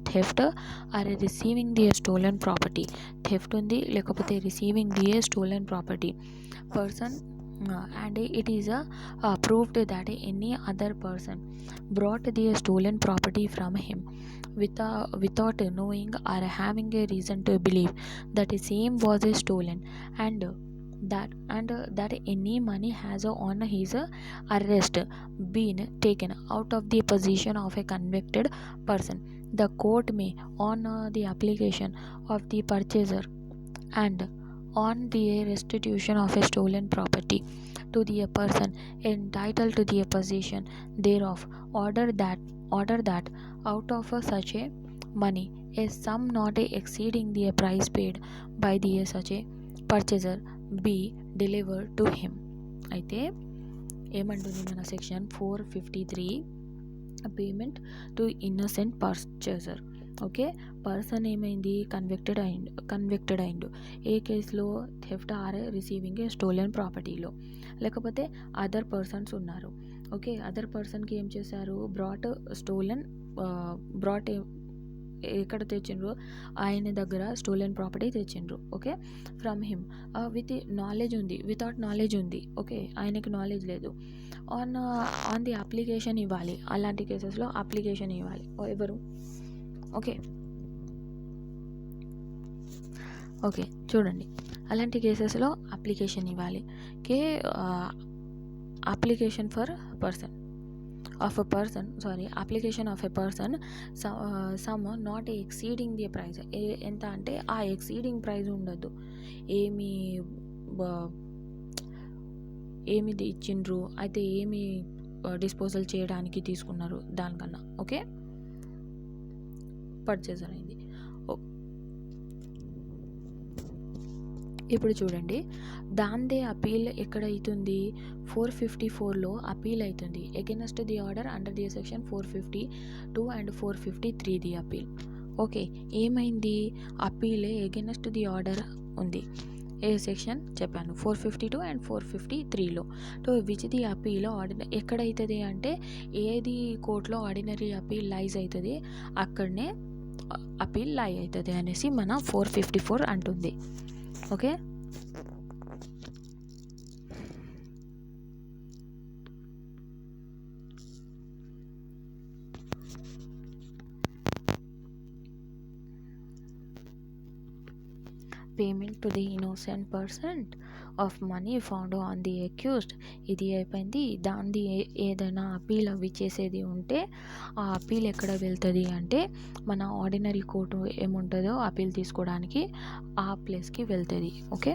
theft or receiving the stolen property. theft ఉంది లేకపోతే receiving the stolen property person and it is proved that any other person brought the stolen property from him without knowing or having a reason to believe that the same was stolen, and that any money has on his arrest been taken out of the possession of a convicted person. The court may, on the application of the purchaser and on the restitution of a stolen property to the person entitled to the possession thereof, order that out of such a money a sum not exceeding the price paid by the such a purchaser be delivered to him. అయితే ఏమంటుంది మన section 453 payment to innocent purchaser. Okay, person ఏమైంది కన్విక్టెడ్ అయిండు ఏ కేసులో theft or receiving a stolen ప్రాపర్టీలో, లేకపోతే అదర్ పర్సన్స్ ఉన్నారు. ఓకే, అదర్ పర్సన్కి ఏం చేశారు, బ్రాట్ ఎక్కడ తెచ్చిండ్రు, ఆయన దగ్గర స్టోలెన్ ప్రాపర్టీ తెచ్చిండ్రు. Okay, from him with knowledge ఉంది, వితౌట్ నాలెడ్జ్ ఉంది. ఓకే, ఆయనకి నాలెడ్జ్ లేదు. ఆన్ ది అప్లికేషన్ ఇవ్వాలి. అలాంటి కేసెస్లో అప్లికేషన్ ఇవ్వాలి ఎవరు. ఓకే చూడండి, అలాంటి కేసెస్లో అప్లికేషన్ ఇవ్వాలి. Application for person application of a person sum not exceeding the price. ఎంత అంటే ఆ ఎక్సీడింగ్ ప్రైస్ ఉండదు. ఏమి ఇచ్చిండ్రు అయితే ఏమి డిస్పోజల్ చేయడానికి తీసుకున్నారు దానికన్నా. ఓకే, పర్చేసర్ అయింది. ఇప్పుడు చూడండి, దాందే అపీల్ ఎక్కడ అవుతుంది, 454లో అపీల్ అవుతుంది against the order under the section 452 and 453 the appeal. Okay, ఏమైంది, అపీల్ అగెన్స్ట్ ది ఆర్డర్ ఉంది. ఏ సెక్షన్ చెప్పాను, 452 అండ్ 453లో. విచ్ ది అపీల్ ఎక్కడవుతుంది అంటే ఏది కోర్టులో ఆర్డినరీ అపీల్ లైజ్ అవుతుంది అక్కడనే అపీల్ లై అవుతుంది అనేసి మన 454 అంటుంది. Okay, payment to the innocent person of money found on the accused. ఇది అయిపోయింది. దాన్ని ఏదైనా అపీల్ అవి చేసేది ఉంటే ఆ అపీల్ ఎక్కడ వెళ్తుంది అంటే మన ఆర్డినరీ కోర్టు ఏముంటుందో అపీల్ తీసుకోవడానికి ఆ ప్లేస్కి వెళ్తుంది. ఓకే,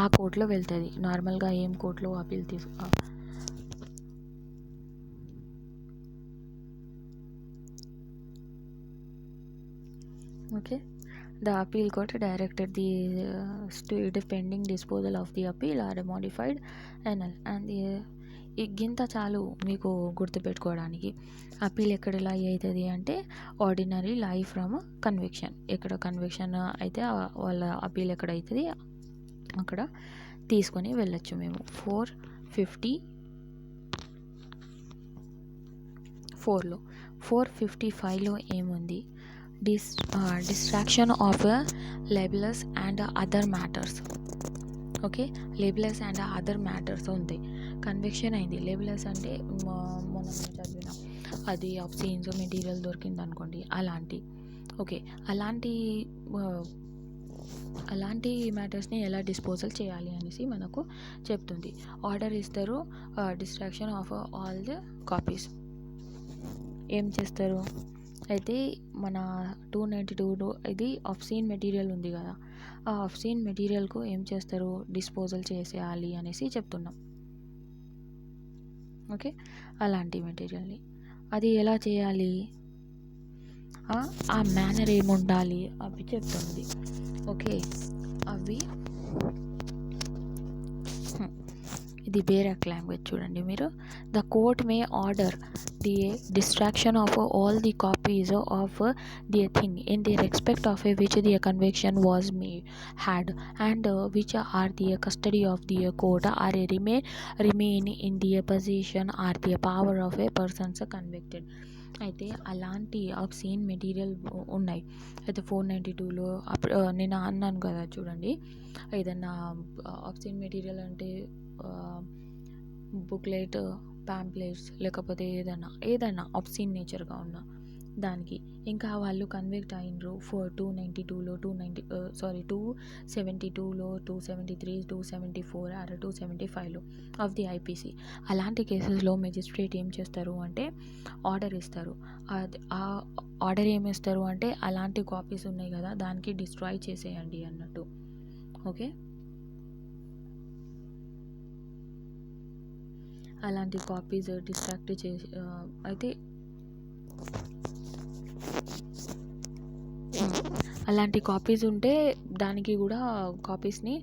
ఆ కోర్టులో వెళ్తుంది. నార్మల్గా ఏం కోర్టులో appeal Okay. The appeal court directed the state pending disposal of the appeal or modified NL and ఈ గింత చాలు మీకు గుర్తుపెట్టుకోవడానికి. అప్పీల్ ఎక్కడ లై అవుతుంది అంటే ఆర్డినరీ లై ఫ్రమ్ కన్విక్షన్. ఎక్కడ కన్విక్షన్ అయితే వాళ్ళ అప్పీల్ ఎక్కడ అవుతుంది అక్కడ తీసుకొని వెళ్ళొచ్చు మేము. 454లో 455లో ఏముంది, destruction of libellous and other matters. Okay, libellous and other matters ఉంది. కన్విక్షన్ అయింది. లేబులస్ అంటే మనం చదివినాం, అది ఆబ్సీన్స్ మెటీరియల్ దొరికింది అనుకోండి, ఓకే, అలాంటి మ్యాటర్స్ని ఎలా డిస్పోజల్ చేయాలి అనేసి మనకు చెప్తుంది. ఆర్డర్ ఇస్తారు, distraction of all the copies. ఏం చేస్తారు అయితే మన 292 ఇది ఆబ్సీన్ మెటీరియల్ ఉంది కదా, ఆ ఆబ్సీన్ మెటీరియల్కు ఏం చేస్తారు, డిస్పోజల్ చేసేయాలి అనేసి చెప్తున్నాం. ఓకే, అలాంటి మెటీరియల్ని అది ఎలా చేయాలి, ఆ మేనర్ ఏముండాలి అవి చెప్తుంది. ఓకే, అవి ఇది బేరక్ లాంగ్వేజ్ చూడండి మీరు. The court may order the distraction of all the copies of the thing in the respect of which the conviction was had and which are the custody of the court or remain in the possession or the power of a persons convicted. అయితే అలాంటి ఆబ్సీన్ మెటీరియల్ ఉన్నాయి. అయితే 492లో నేను అన్నాను కదా చూడండి, ఏదన్నా ఆబ్సీన్ మెటీరియల్ అంటే బుక్లెట్, ప్యాంప్లెట్స్, లేకపోతే ఏదైనా ఆబ్సీన్ నేచర్గా ఉన్న దానికి. ఇంకా వాళ్ళు కన్విక్ట్ అయినరు 292లో 272లో 273 274 ఆర్ 275లో ఆఫ్ ది ఐపీసీ. అలాంటి కేసెస్లో మెజిస్ట్రేట్ ఏం చేస్తారు అంటే ఆర్డర్ ఇస్తారు. ఆ ఆర్డర్ ఏమిస్తారు అంటే అలాంటి కాపీస్ ఉన్నాయి కదా దానికి డిస్ట్రాయ్ చేసేయండి అన్నట్టు. ఓకే, అలాంటి కాపీస్ డిస్ట్రాక్ట్ చేసి అయితే అలాంటి కాపీస్ ఉంటే దానికి కూడా కాపీస్ని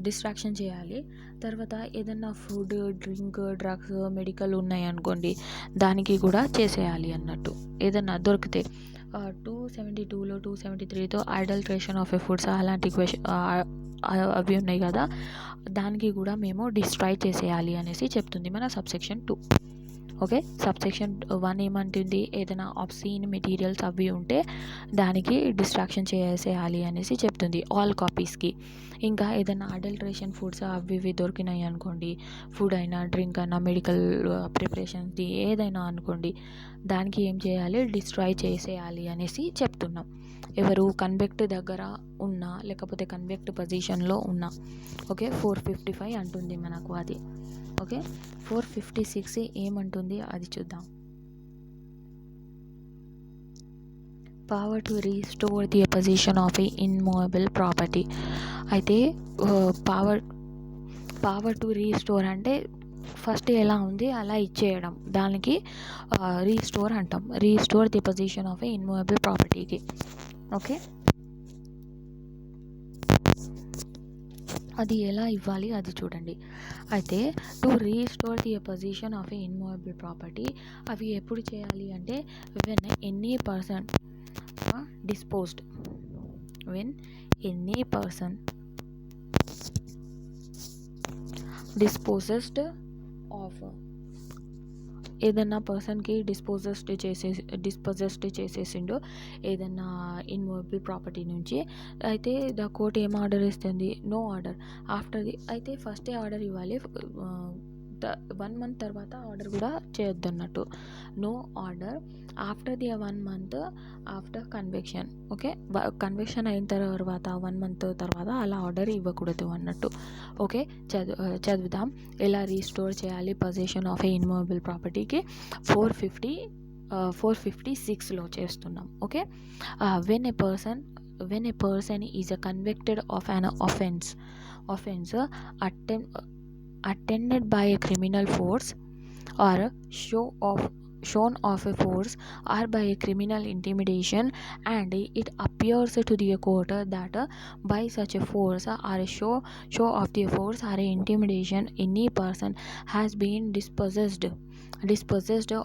డిస్ట్రాక్షన్ చేయాలి. తర్వాత ఏదన్నా ఫుడ్, డ్రింక్, డ్రగ్స్, మెడికల్ ఉన్నాయి అనుకోండి దానికి కూడా చేసేయాలి అన్నట్టు ఏదన్నా దొరికితే. 272లో 273తో అడల్ట్రేషన్ ఆఫ్ ఫుడ్స్ అలాంటి అవి ఉన్నాయి కదా దానికి కూడా మేము డిస్ట్రాయ్ చేసేయాలి అనేసి చెప్తుంది మన సబ్సెక్షన్ 2. ఓకే, సబ్సెక్షన్ 1 ఏమంటుంది, ఏదైనా ఆబ్సీన్ మెటీరియల్స్ అవి ఉంటే దానికి డిస్ట్రాక్షన్ చేసేయాలి అనేసి చెప్తుంది ఆల్ కాపీస్కి. ఇంకా ఏదైనా అడల్ట్రేషన్ ఫుడ్స్ అవి ఇవి దొరికినాయి అనుకోండి, ఫుడ్ అయినా, డ్రింక్ అయినా, మెడికల్ ప్రిపరేషన్స్ది ఏదైనా అనుకోండి, దానికి ఏం చేయాలి, డిస్ట్రాయ్ చేసేయాలి అనేసి చెప్తున్నాం. ఎవరు కన్విక్ట్ దగ్గర ఉన్నా లేకపోతే కన్విక్ట్ పొజిషన్లో ఉన్నా. ఓకే, 455 అంటుంది మనకు అది. ఓకే, 456 ఏమంటుంది అది చూద్దాం. Power to restore the possession of a immovable property. అయితే పవర్ టు రీస్టోర్ అంటే ఫస్ట్ ఎలా ఉంది అలా ఇచ్చేయడం, దానికి రీస్టోర్ అంటాం. Restore the possession of a immovable ప్రాపర్టీకి. ఓకే, అది ఎలా ఇవ్వాలి అది చూడండి. అయితే to restore the possession of a immovable property అవి ఎప్పుడు చేయాలి అంటే when any person disposed dispossessed of ఏదన్నా పర్సన్కి డిస్పోజెస్డ్ చేసేసిండు ఏదన్నా ఇన్మూవబుల్ ప్రాపర్టీ నుంచి. అయితే ద కోర్ట్ ఏం ఆర్డర్ ఇస్తుంది, నో ఆర్డర్ ఆఫ్టర్ ది. అయితే ఫస్టే ఆర్డర్ ఇవ్వాలి, 1 month తర్వాత ఆర్డర్ కూడా చేయొద్దు అన్నట్టు. No order after the 1 month after conviction. Okay, conviction అయిన తర్వాత 1 month తర్వాత అలా ఆర్డర్ ఇవ్వకూడదు అన్నట్టు. ఓకే, చదువుదాం ఎలా రీస్టోర్ చేయాలి పొజిషన్ ఆఫ్ ఏ ఇన్మూవబుల్ ప్రాపర్టీకి. 456లో చేస్తున్నాం. Okay, when a person is convicted of an offense attended by a criminal force or show of shown of a force or by a criminal intimidation, and it appears to the court that by such a force or a show of the force or a intimidation any person has been dispossessed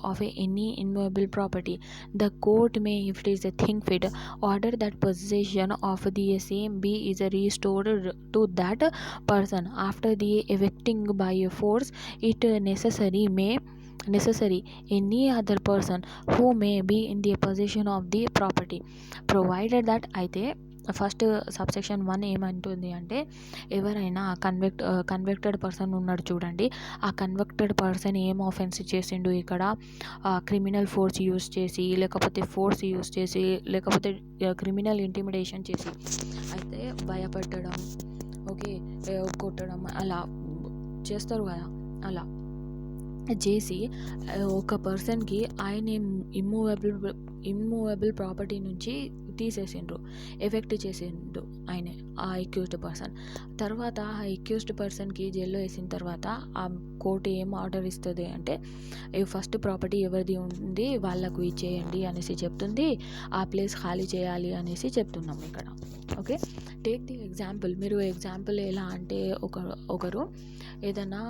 of any immovable property, the court may, if it is a thing fit, order that possession of the same be is restored to that person after the evicting by a force it necessary any other person who may be in the possession of the property, provided that. అయితే ఫస్ట్ సబ్సెక్షన్ 1 ఏమంటుంది అంటే, ఎవరైనా కన్విక్టెడ్ పర్సన్ ఉన్నాడు చూడండి, ఆ కన్విక్టెడ్ పర్సన్ ఏం ఆఫెన్స్ చేసిండు ఇక్కడ, క్రిమినల్ ఫోర్స్ యూస్ చేసి, లేకపోతే ఫోర్స్ యూస్ చేసి, లేకపోతే క్రిమినల్ ఇంటిమిడేషన్ చేసి, అయితే భయపెట్టడం, ఓకే, కొట్టడం అలా చేస్తారు కదా, అలా చేసి ఒక పర్సన్కి ఆయన ఇమ్మూవబుల్ ప్రాపర్టీ నుంచి తీసేసిండ్రు, ఎఫెక్ట్ చేసిండు ఆయన ఆ అక్యూజ్డ్ పర్సన్. తర్వాత ఆ అక్యూజ్డ్ పర్సన్కి జైల్లో వేసిన తర్వాత ఆ కోర్టు ఏం ఆర్డర్ ఇస్తుంది అంటే, ఫస్ట్ ప్రాపర్టీ ఎవరిది ఉంది వాళ్ళకు ఇచ్చేయండి అనేసి చెప్తుంది, ఆ ప్లేస్ ఖాళీ చేయాలి అనేసి చెప్తున్నాం ఇక్కడ. Okay, take the example. మీరు ఎగ్జాంపుల్ ఎలా అంటే, ఒకరు ఏదైనా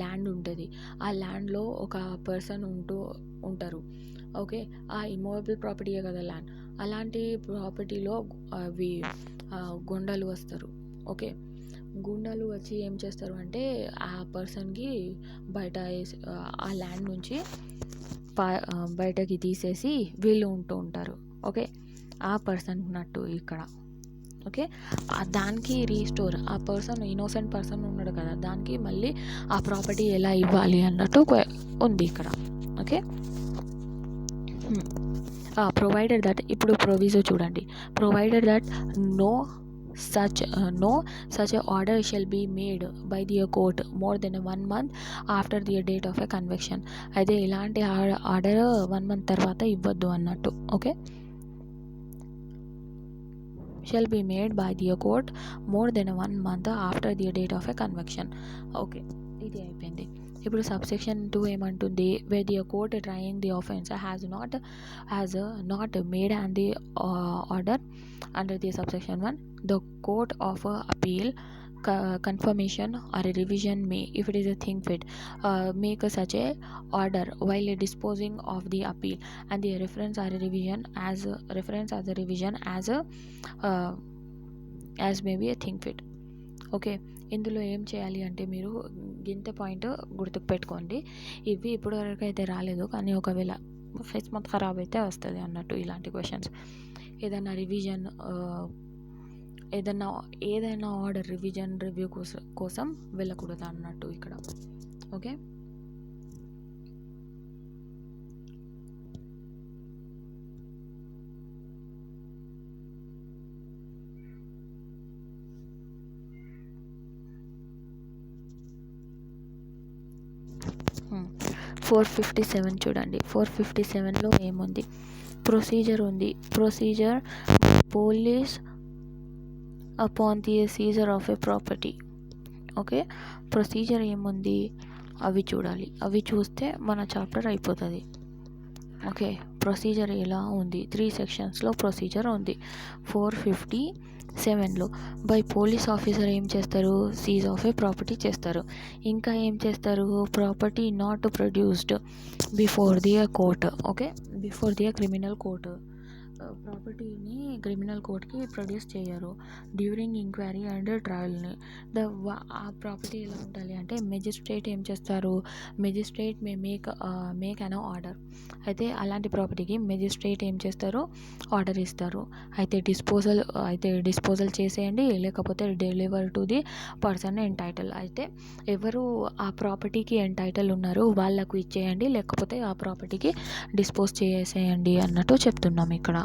ల్యాండ్ ఉంటుంది, ఆ ల్యాండ్లో ఒక పర్సన్ ఉంటారు, ఓకే, ఆ ఇమ్మూవబుల్ ప్రాపర్టీయే కదా ల్యాండ్, అలాంటి ప్రాపర్టీలో అవి గుండాలు వస్తారు, ఓకే, గుండాలు వచ్చి ఏం చేస్తారు అంటే ఆ పర్సన్కి బయట ఆ ల్యాండ్ నుంచి బయటకి తీసేసి వీళ్ళు ఉంటారు, ఓకే, ఆ పర్సన్ ఉన్నట్టు ఇక్కడ. ఓకే, దానికి రీస్టోర్, ఆ పర్సన్ ఇన్నోసెంట్ పర్సన్ ఉన్నాడు కదా, దానికి మళ్ళీ ఆ ప్రాపర్టీ ఎలా ఇవ్వాలి అన్నట్టు ఉంది ఇక్కడ. ఓకే, ప్రొవైడెడ్ దట్, ఇప్పుడు ప్రొవిజో చూడండి, provided that no such a order shall be made by the court more than 1 month after the date of a conviction. అయితే ఇలాంటి ఆర్డర్ 1 month తర్వాత ఇవ్వద్దు అన్నట్టు. Okay, shall be made by the court more than 1 month after the date of a conviction. Okay, ఇది అయిపోయింది. ఇప్పుడు సబ్సెక్షన్ 2 ఏమంటుంది, where the court trying the offence has not made and the order under the subsection 1, the court of appeal confirmation or a revision may, if it is a thing fit, make such a order while disposing of the appeal, and the reference or a revision as may be a thing fit. Okay, ఇందులో ఏం చేయాలి అంటే, మీరు గింత పాయింట్ గుర్తుకు పెట్టుకోండి, ఇవి ఇప్పటివరకు అయితే రాలేదు, కానీ ఒకవేళ కిస్మత్ ఖరాబ్ అయితే వస్తుంది అన్నట్టు ఇలాంటి క్వశ్చన్స్. ఏదైనా రివిజన్, ఏదైనా ఆర్డర్ రివ్యూ కోసం వెళ్ళకూడదు అన్నట్టు ఇక్కడ. ఓకే, చూడండి, 457లో ఏముంది, ప్రొసీజర్ ఉంది, procedure police upon the Caesar of a property. Okay, procedure ఏముంది అవి చూడాలి, అవి చూస్తే మన చాప్టర్ అయిపోతుంది. ఓకే, ప్రొసీజర్ ఎలా ఉంది, 3 సెక్షన్స్లో ప్రొసీజర్ ఉంది. 457లో బై పోలీస్ ఆఫీసర్ ఏం చేస్తారు, సీజ్ ఆఫ్ ఏ ప్రాపర్టీ చేస్తారు. ఇంకా ఏం చేస్తారు, property not produced before the court, okay, before the criminal court, ప్రాపర్టీని క్రిమినల్ కోర్ట్కి ప్రొడ్యూస్ చేయరు డ్యూరింగ్ ఎంక్వైరీ అండ్ ట్రయల్ని. ఆ ప్రాపర్టీ ఎలా ఉండాలి అంటే, మెజిస్ట్రేట్ ఏం చేస్తారు, మెజిస్ట్రేట్ మేక్ అన్ ఆర్డర్. అయితే అలాంటి ప్రాపర్టీకి మెజిస్ట్రేట్ ఏం చేస్తారు, ఆర్డర్ ఇస్తారు. అయితే డిస్పోజల్ చేసేయండి, లేకపోతే deliver to the person entitle. అయితే ఎవరు ఆ ప్రాపర్టీకి ఎంటైటిల్ ఉన్నారు వాళ్ళకు ఇచ్చేయండి, లేకపోతే ఆ ప్రాపర్టీకి డిస్పోజ్ చేసేయండి అన్నట్టు చెప్తున్నాం ఇక్కడ.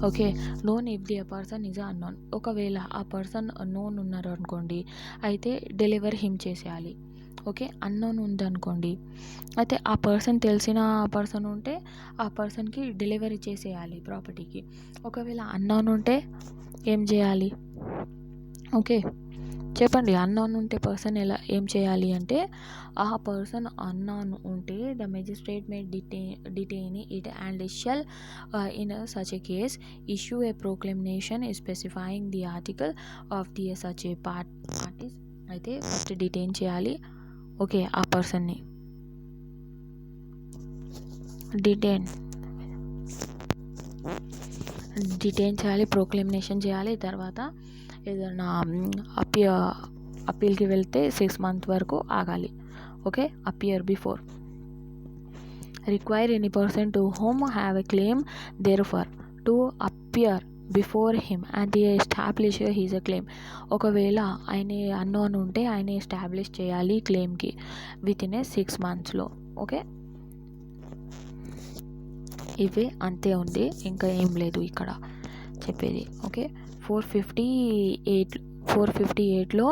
Okay, known if the person is unknown, ఒకవేళ ఆ పర్సన్ నోన్ ఉన్నారు అనుకోండి, అయితే డెలివర్ హిమ్ చేసేయాలి. ఓకే, అన్నోన్ ఉందనుకోండి, అయితే ఆ పర్సన్ తెలిసిన పర్సన్ ఉంటే ఆ పర్సన్కి డెలివరీ చేసేయాలి ప్రాపర్టీకి. ఒకవేళ అన్నోన్ ఉంటే ఏం చేయాలి, ఓకే, చెప్పండి. అన్నోన్ ఉంటే పర్సన్ ఏం చేయాలి అంటే, ఆ పర్సన్ అన్నోన్ ఉంటే the magistrate May detain it and shall in such a case issue A proclamation specifying the article of the such a parties. అయితే ఫస్ట్ డిటైన్ చేయాలి. ఓకే, ఆ పర్సన్ని డిటైన్ చేయాలి, ప్రొక్లమేషన్ చేయాలి. తర్వాత ఏదైనా అప్పీల్కి వెళ్తే 6 months వరకు ఆగాలి. Okay, appear before require any person to whom have a claim therefor to appear before him and the establish his a claim. ఒకవేళ ఆయన అన్నోన్ ఉంటే ఆయన ఎస్టాబ్లిష్ చేయాలి క్లెయిమ్కి వితిన్ 6 monthsలో. ఓకే, ఇవే అంతే ఉంది, ఇంకా ఏం లేదు ఇక్కడ చెప్పేది. ఓకే, 458లో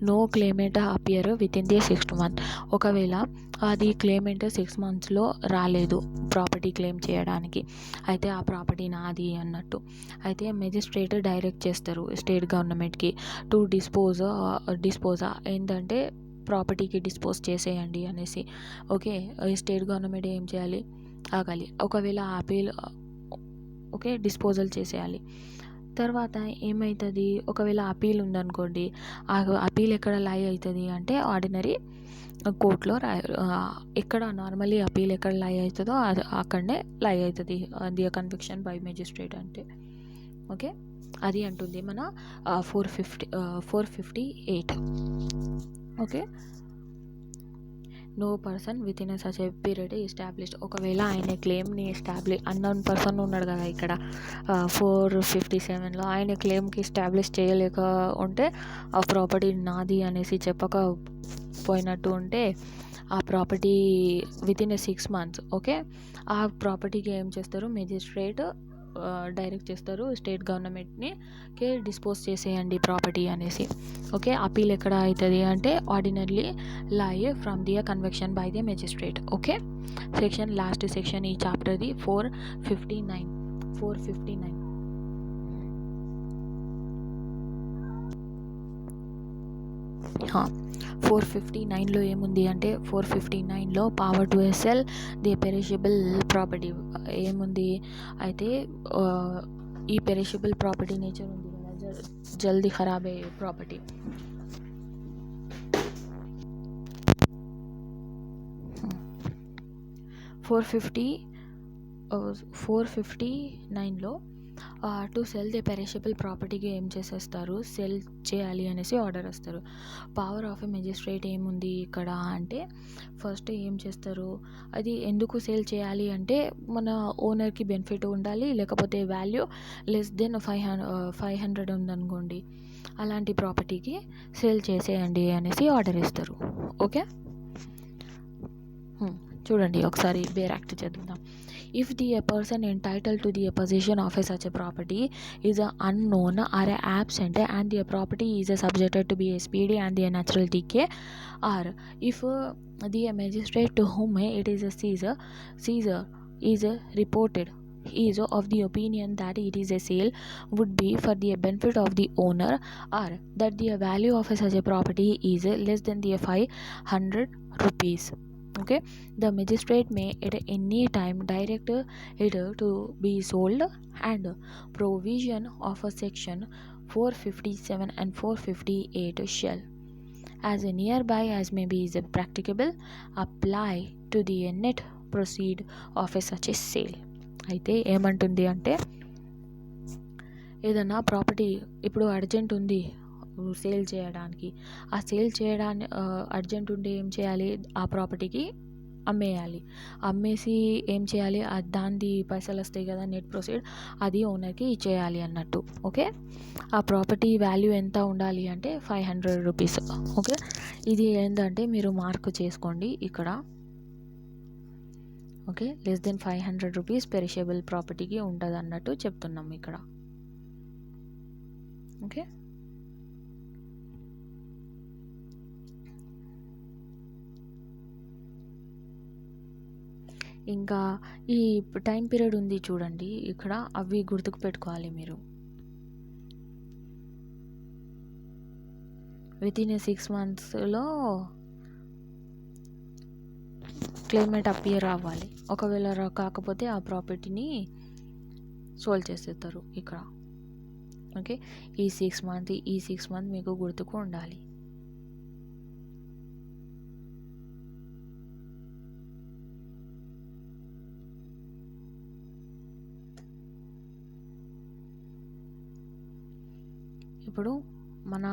no claimant appear within the 6th month. ఒకవేళ అది క్లెయిమెంట్ 6 monthsలో రాలేదు ప్రాపర్టీ క్లెయిమ్ చేయడానికి, అయితే ఆ ప్రాపర్టీ నాది అన్నట్టు. అయితే మెజిస్ట్రేట్ డైరెక్ట్ చేస్తారు స్టేట్ గవర్నమెంట్కి టు డిస్పోజ్ ఏంటంటే ప్రాపర్టీకి డిస్పోజ్ చేసేయండి అనేసి. ఓకే, స్టేట్ గవర్నమెంట్ ఏం చేయాలి, ఆగాలి. ఒకవేళ అపీల్ ఓకే డిస్పోజల్ చేసేయాలి. తర్వాత ఏమవుతుంది, ఒకవేళ అపీల్ ఉందనుకోండి, ఆ అపీల్ ఎక్కడ లై అవుతుంది అంటే ఆర్డినరీ కోర్టులో ఎక్కడ నార్మల్లీ అపీల్ ఎక్కడ లై అవుతుందో అక్కడనే లై అవుతుంది ది కన్విక్షన్ బై మెజిస్ట్రేట్ అంటే. ఓకే, అది అంటుంది మన 458. Okay, no person within such a period established. ఒకవేళ ఆయన క్లెయిమ్ని అన్నోన్ పర్సన్ ఉన్నాడు కదా ఇక్కడ 457లో, ఆయన క్లెయిమ్కి ఎస్టాబ్లిష్ చేయలేక ఉంటే ఆ ప్రాపర్టీ నాది అనేసి చెప్పకపోయినట్టు ఉంటే ఆ ప్రాపర్టీ వితిన్ 6 months. ఓకే, ఆ ప్రాపర్టీకి ఏం చేస్తారు, మెజిస్ట్రేట్ డైరెక్ట్ చేస్తారు స్టేట్ గవర్నమెంట్ని డిస్పోజ్ చేసేయండి ప్రాపర్టీ అనేసి. ఓకే, అపీల్ ఎక్కడ అవుతుంది అంటే ordinary lie from the conviction by the magistrate. Okay, last section ఈ చాప్టర్ది 459. 459లో ఏముంది అంటే, 459లో power to sell the perishable property ఏముంది అయితే, ఈ పెరిషబుల్ ప్రాపర్టీ నేచర్ ఉంది కదా, జల్దీ ఖరాబ్ అయ్యే ప్రాపర్టీ. 459లో టు సెల్ ది పెరిషబుల్ ప్రాపర్టీకి ఏం చేసేస్తారు, సెల్ చేయాలి అనేసి ఆర్డర్ వస్తారు. పవర్ ఆఫ్ ఎ మెజిస్ట్రేట్ ఏముంది ఇక్కడ అంటే, ఫస్ట్ ఏం చేస్తారు, అది ఎందుకు సేల్ చేయాలి అంటే మన ఓనర్కి బెనిఫిట్ ఉండాలి, లేకపోతే వాల్యూ లెస్ దెన్ 500 ఉందనుకోండి, అలాంటి ప్రాపర్టీకి సేల్ చేసేయండి అనేసి ఆర్డర్ ఇస్తారు. ఓకే, చూడండి ఒకసారి బేర్ యాక్ట్ చదువుదాం. If the person entitled to the possession of such a property is unknown or absent and the property is subjected to be speedy and the natural decay, or if the magistrate to whom it is seizure is reported is of the opinion that it is a sale would be for the benefit of the owner, or that the value of such a property is less than the 500 rupees. Okay, the magistrate may at any time direct it to be sold, and provision of a section 457 and 458 shall, as nearby as may be is practicable, apply to the net proceed of such a sale. అయితే ఏమంటుంది అంటే, ఏదన్నా ప్రాపర్టీ ఇప్పుడు అర్జెంట్ ఉంది సేల్ చేయడానికి, ఆ సేల్ చేయడానికి అర్జెంట్ ఉంటే ఏం చేయాలి, ఆ ప్రాపర్టీకి అమ్మేయాలి. అమ్మేసి ఏం చేయాలి, దాని పైసలు వస్తాయి కదా నెట్ ప్రొసీడ్, అది ఓనర్కి ఇచ్చేయాలి అన్నట్టు. ఓకే, ఆ ప్రాపర్టీ వాల్యూ ఎంత ఉండాలి అంటే 500 రూపీస్. ఓకే, ఇది ఏంటంటే మీరు మార్క్ చేసుకోండి ఇక్కడ. Okay, less than 500 rupees perishable ప్రాపర్టీకి ఉంటుంది అన్నట్టు చెప్తున్నాం ఇక్కడ. ఓకే, ఇంకా ఈ టైం పీరియడ్ ఉంది చూడండి ఇక్కడ, అవి గుర్తుకు పెట్టుకోవాలి మీరు. వితిన్ 6 మంత్స్లో క్లైమేట్ అపియర్ అవ్వాలి. ఒకవేళ కాకపోతే ఆ ప్రాపర్టీని సోల్డ్ చేసేస్తారు ఇక్కడ. ఓకే, ఈ 6 మంత్ మీకు గుర్తుకు ఉండాలి. ఇప్పుడు మన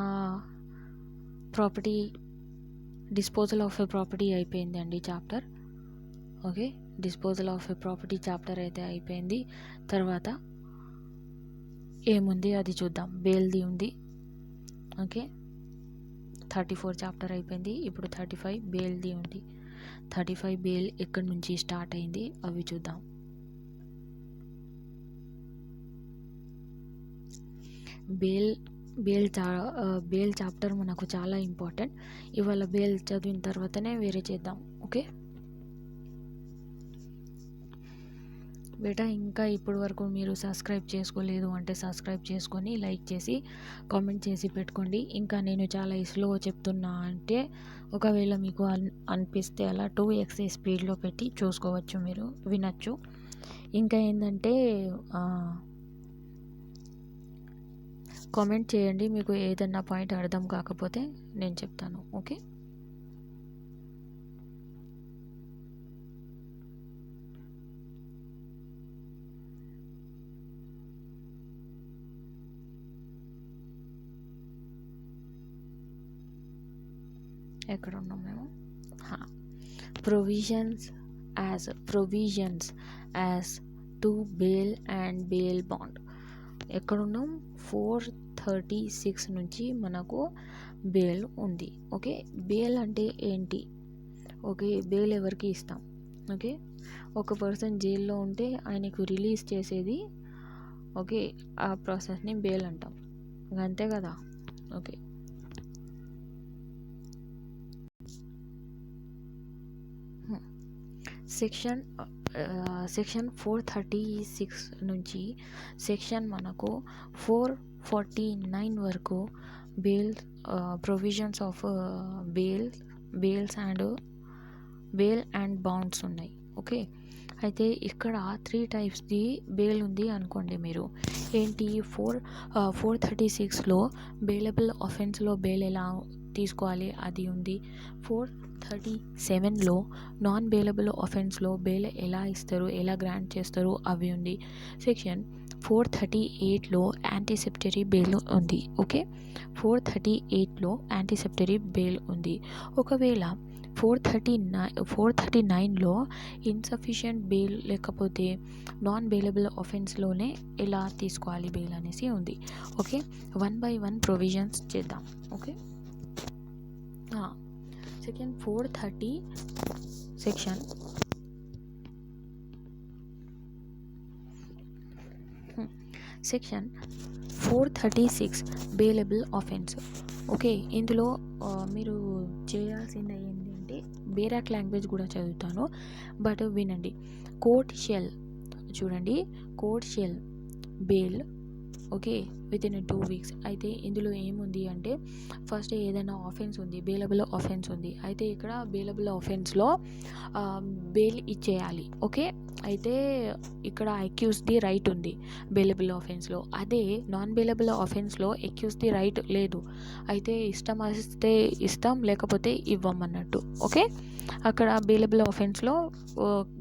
property disposal of a property అయిపోయింది అండి chapter. Okay, disposal of a property chapter అయితే అయిపోయింది. తర్వాత ఏముంది అది చూద్దాం. బేల్ది ఉంది. ఓకే, 34 చాప్టర్ అయిపోయింది. ఇప్పుడు 35 బేల్ది ఉంది. 35 బేల్ ఎక్కడి నుంచి స్టార్ట్ అయింది అవి చూద్దాం. బేల్ చాప్టర్ మనకు చాలా ఇంపార్టెంట్. ఇవాళ బేల్ చదివిన తర్వాతనే వేరే చేద్దాం. ఓకే బేటా, ఇంకా ఇప్పటి వరకు మీరు సబ్స్క్రైబ్ చేసుకోలేదు అంటే సబ్స్క్రైబ్ చేసుకొని లైక్ చేసి కామెంట్ చేసి పెట్టుకోండి. ఇంకా నేను చాలా స్లో చెప్తున్నా అంటే ఒకవేళ మీకు అనిపిస్తే అలా 2x స్పీడ్లో పెట్టి చూసుకోవచ్చు, మీరు వినొచ్చు. ఇంకా ఏంటంటే కామెంట్ చేయండి, మీకు ఏదన్నా పాయింట్ అర్థం కాకపోతే నేను చెప్తాను. ఓకే, ఎక్కడ ఉన్నాం మేము? Provisions as to bale and bale bond. ఎక్కడున్నాం? 436 నుంచి మనకు బేల్ ఉంది. ఓకే, బేల్ అంటే ఏంటి? ఓకే, బేల్ ఎవరికి ఇస్తాం? ఓకే, ఒక పర్సన్ జైల్లో ఉంటే ఆయనకు రిలీజ్ చేసేది. ఓకే, ఆ ప్రాసెస్ని బేల్ అంటాం, అంతే కదా. ఓకే, సెక్షన్ 436 నుంచి సెక్షన్ మనకు 449 వరకు provisions of bale and bonds ఉన్నాయి. ఓకే, అయితే ఇక్కడ 3 టైప్స్ది బేల్ ఉంది అనుకోండి మీరు. ఏంటి? 436లో బేలబుల్ ఆఫెన్స్లో బేల్ ఎలా తీసుకోవాలి అది ఉంది. 437లో నాన్ బేలబుల్ ఆఫెన్స్లో బేల్ ఎలా ఇస్తారు, ఎలా గ్రాంట్ చేస్తారు అవి ఉంది. సెక్షన్ 438లో యాంటీసెప్టరీ బేల్ ఉంది. ఓకే, 438లో యాంటీసెప్టరీ బేల్ ఉంది. ఒకవేళ 439లో ఇన్సఫిషియంట్ బెయిల్ లేకపోతే నాన్ బెయిలబుల్ ఆఫెన్స్లోనే ఎలా తీసుకోవాలి బెయిల్ అనేసి ఉంది. ఓకే, 1 by 1 ప్రొవిజన్స్ చేద్దాం. Okay, section 436 bailable offence. Okay, ఇందులో మీరు చేయాల్సింది ఏంటంటే బేరాక్ లాంగ్వేజ్ కూడా చదువుతాను, బట్ వినండి. కోర్ట్ షెల్ చూడండి, court shall bail okay within 2 weeks. అయితే ఇందులో ఏముంది అంటే ఫస్ట్ ఏదైనా ఆఫెన్స్ ఉంది, బెయిలబుల్ ఆఫెన్స్ ఉంది. అయితే ఇక్కడ బెయిలబుల్ ఆఫెన్స్లో బెయిల్ ఇచ్చేయాలి. ఓకే, అయితే ఇక్కడ అక్యూజ్ది రైట్ ఉంది బెయిలబుల్ ఆఫెన్స్లో. అదే నాన్ బెయిలబుల్ ఆఫెన్స్లో అక్యూజ్ది రైట్ లేదు. అయితే ఇష్టం వస్తే ఇస్తాం, లేకపోతే ఇవ్వమన్నట్టు. ఓకే, అక్కడ బెయిలబుల్ ఆఫెన్స్లో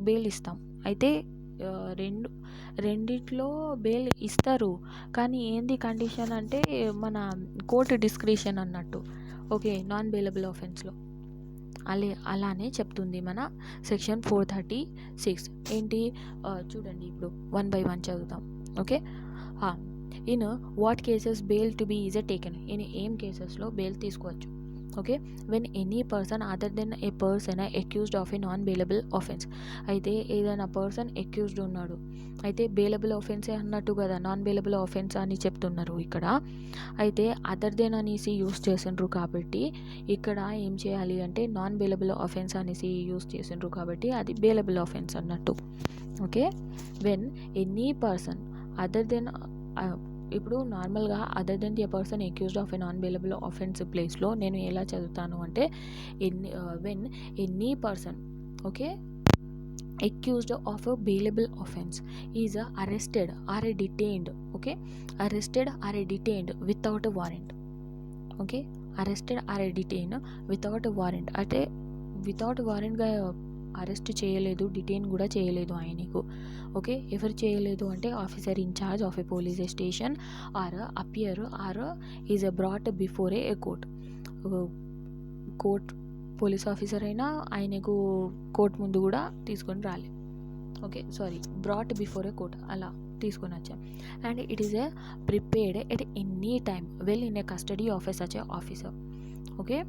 బెయిల్ ఇస్తాం. అయితే రెండిట్లో బెయిల్ ఇస్తారు, కానీ ఏంది కండిషన్ అంటే మన కోర్టు డిస్క్రిషన్ అన్నట్టు. ఓకే, నాన్ బెయిలబుల్ ఆఫెన్స్లో అలానే చెప్తుంది మన సెక్షన్ 436. ఏంటి చూడండి, ఇప్పుడు 1 by 1 చదువుతాం. Okay, in what cases bail to be is taken. In ఏం కేసెస్లో బెయిల్ తీసుకోవచ్చు. Okay, when any person other than a person accused of a non bailable offence. అయితే ఏదైనా పర్సన్ అక్యూజ్డ్ ఉన్నాడు, అయితే బెయిలబుల్ ఆఫెన్సే అన్నట్టు కదా, నాన్ బెయిలబుల్ ఆఫెన్స్ అని చెప్తున్నారు ఇక్కడ. అయితే అదర్ దెన్ అనేసి యూస్ చేసిండ్రు కాబట్టి ఇక్కడ ఏం చేయాలి అంటే నాన్ బెయిలబుల్ ఆఫెన్స్ అనేసి యూస్ చేసిండ్రు కాబట్టి అది బెయిలబుల్ ఆఫెన్స్ అన్నట్టు. Okay, when any person other than ఇప్పుడు నార్మల్గా other than the person accused of a non bailable offence ప్లేస్లో నేను ఎలా చదువుతాను అంటే when any person okay accused of a bailable offense is arrested or detained, okay, arrested or detained without a warrant, okay, arrested or detained without a warrant అంటే వితౌట్ వారెంట్గా అరెస్ట్ చేయలేదు, డిటైన్ కూడా చేయలేదు ఆయనకు. ఓకే, ఎవరు చేయలేదు అంటే officer in charge of a police station or appear or is brought before a court. Court police officer అయినా ఆయనకు కోర్ట్ ముందు కూడా తీసుకొని రాలే. Okay, sorry, brought before a court అలా తీసుకొని వచ్చాం. And it is a prepared at any time well in a custody of a such a officer. Okay,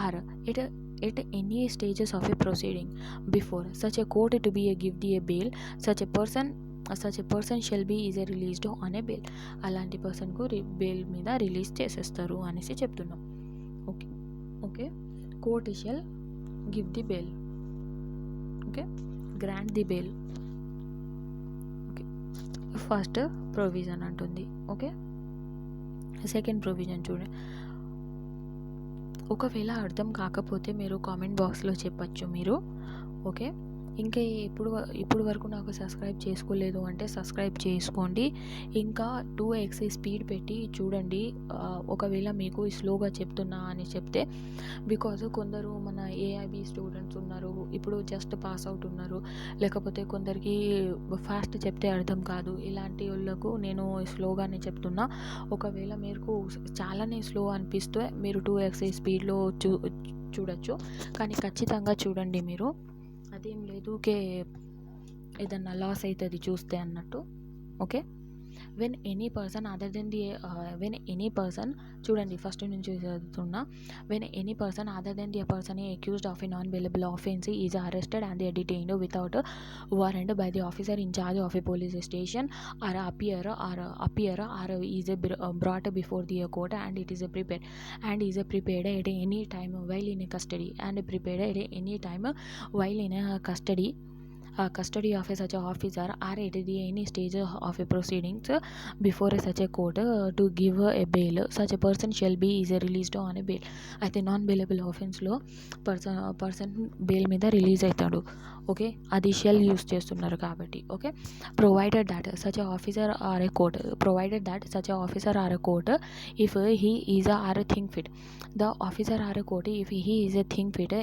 or at any stages of a proceeding before such a court to be a give the a bail, such a person shall be is a released on a bail. అలాంటి పర్సన్కు బెయిల్ మీద రిలీజ్ చేసేస్తారు అనేసి చెప్తున్నాం. Okay okay court shall give the bail, okay, grant the bail. Okay, first provision అంటుంది. ఓకే, సెకండ్ ప్రొవిజన్ చూడండి. ఒకవేళ అర్థం కాకపోతే మీరు కామెంట్ బాక్స్లో చెప్పచ్చు మీరు. ఓకే, ఇంకా ఇప్పుడు వరకు నాకు సబ్స్క్రైబ్ చేసుకోలేదు అంటే సబ్స్క్రైబ్ చేసుకోండి. ఇంకా 2x స్పీడ్ పెట్టి చూడండి. ఒకవేళ మీకు స్లోగా చెప్తున్నా అని చెప్తే, బికాజ్ కొందరు మన ఏఐబి స్టూడెంట్స్ ఉన్నారు, ఇప్పుడు జస్ట్ పాస్ అవుట్ ఉన్నారు, లేకపోతే కొందరికి ఫాస్ట్ చెప్తే అర్థం కాదు. ఇలాంటి వాళ్ళకు నేను స్లోగానే చెప్తున్నా. ఒకవేళ మీకు చాలానే స్లో అనిపిస్తే మీరు 2x స్పీడ్లో చూడొచ్చు, కానీ ఖచ్చితంగా చూడండి మీరు. అదేం లేదు ఏదన్నా లాస్ అవుతుంది చూస్తే అన్నట్టు. Okay, when any person other than the when any person చూడండి ఫస్ట్ నుంచి చదువుతున్నా. When any person other than the person accused of a non bailable offence is arrested and they detained without warrant by the officer in charge of a police station or appear is brought before the court and it is prepared at any time while in custody and prepared at any time while in custody of such a officer or at any stage of a proceedings before such a court to give a bail, such a person shall be is released on a bail. అయితే నాన్ బెయిలబుల్ ఆఫెన్స్లో పర్సన్ బెయిల్ మీద రిలీజ్ అవుతాడు. ఓకే, అది షెల్ యూస్ చేస్తున్నారు కాబట్టి. Okay, provided that such officer or a court if he is or think fit, the officer or a court if he is a think fit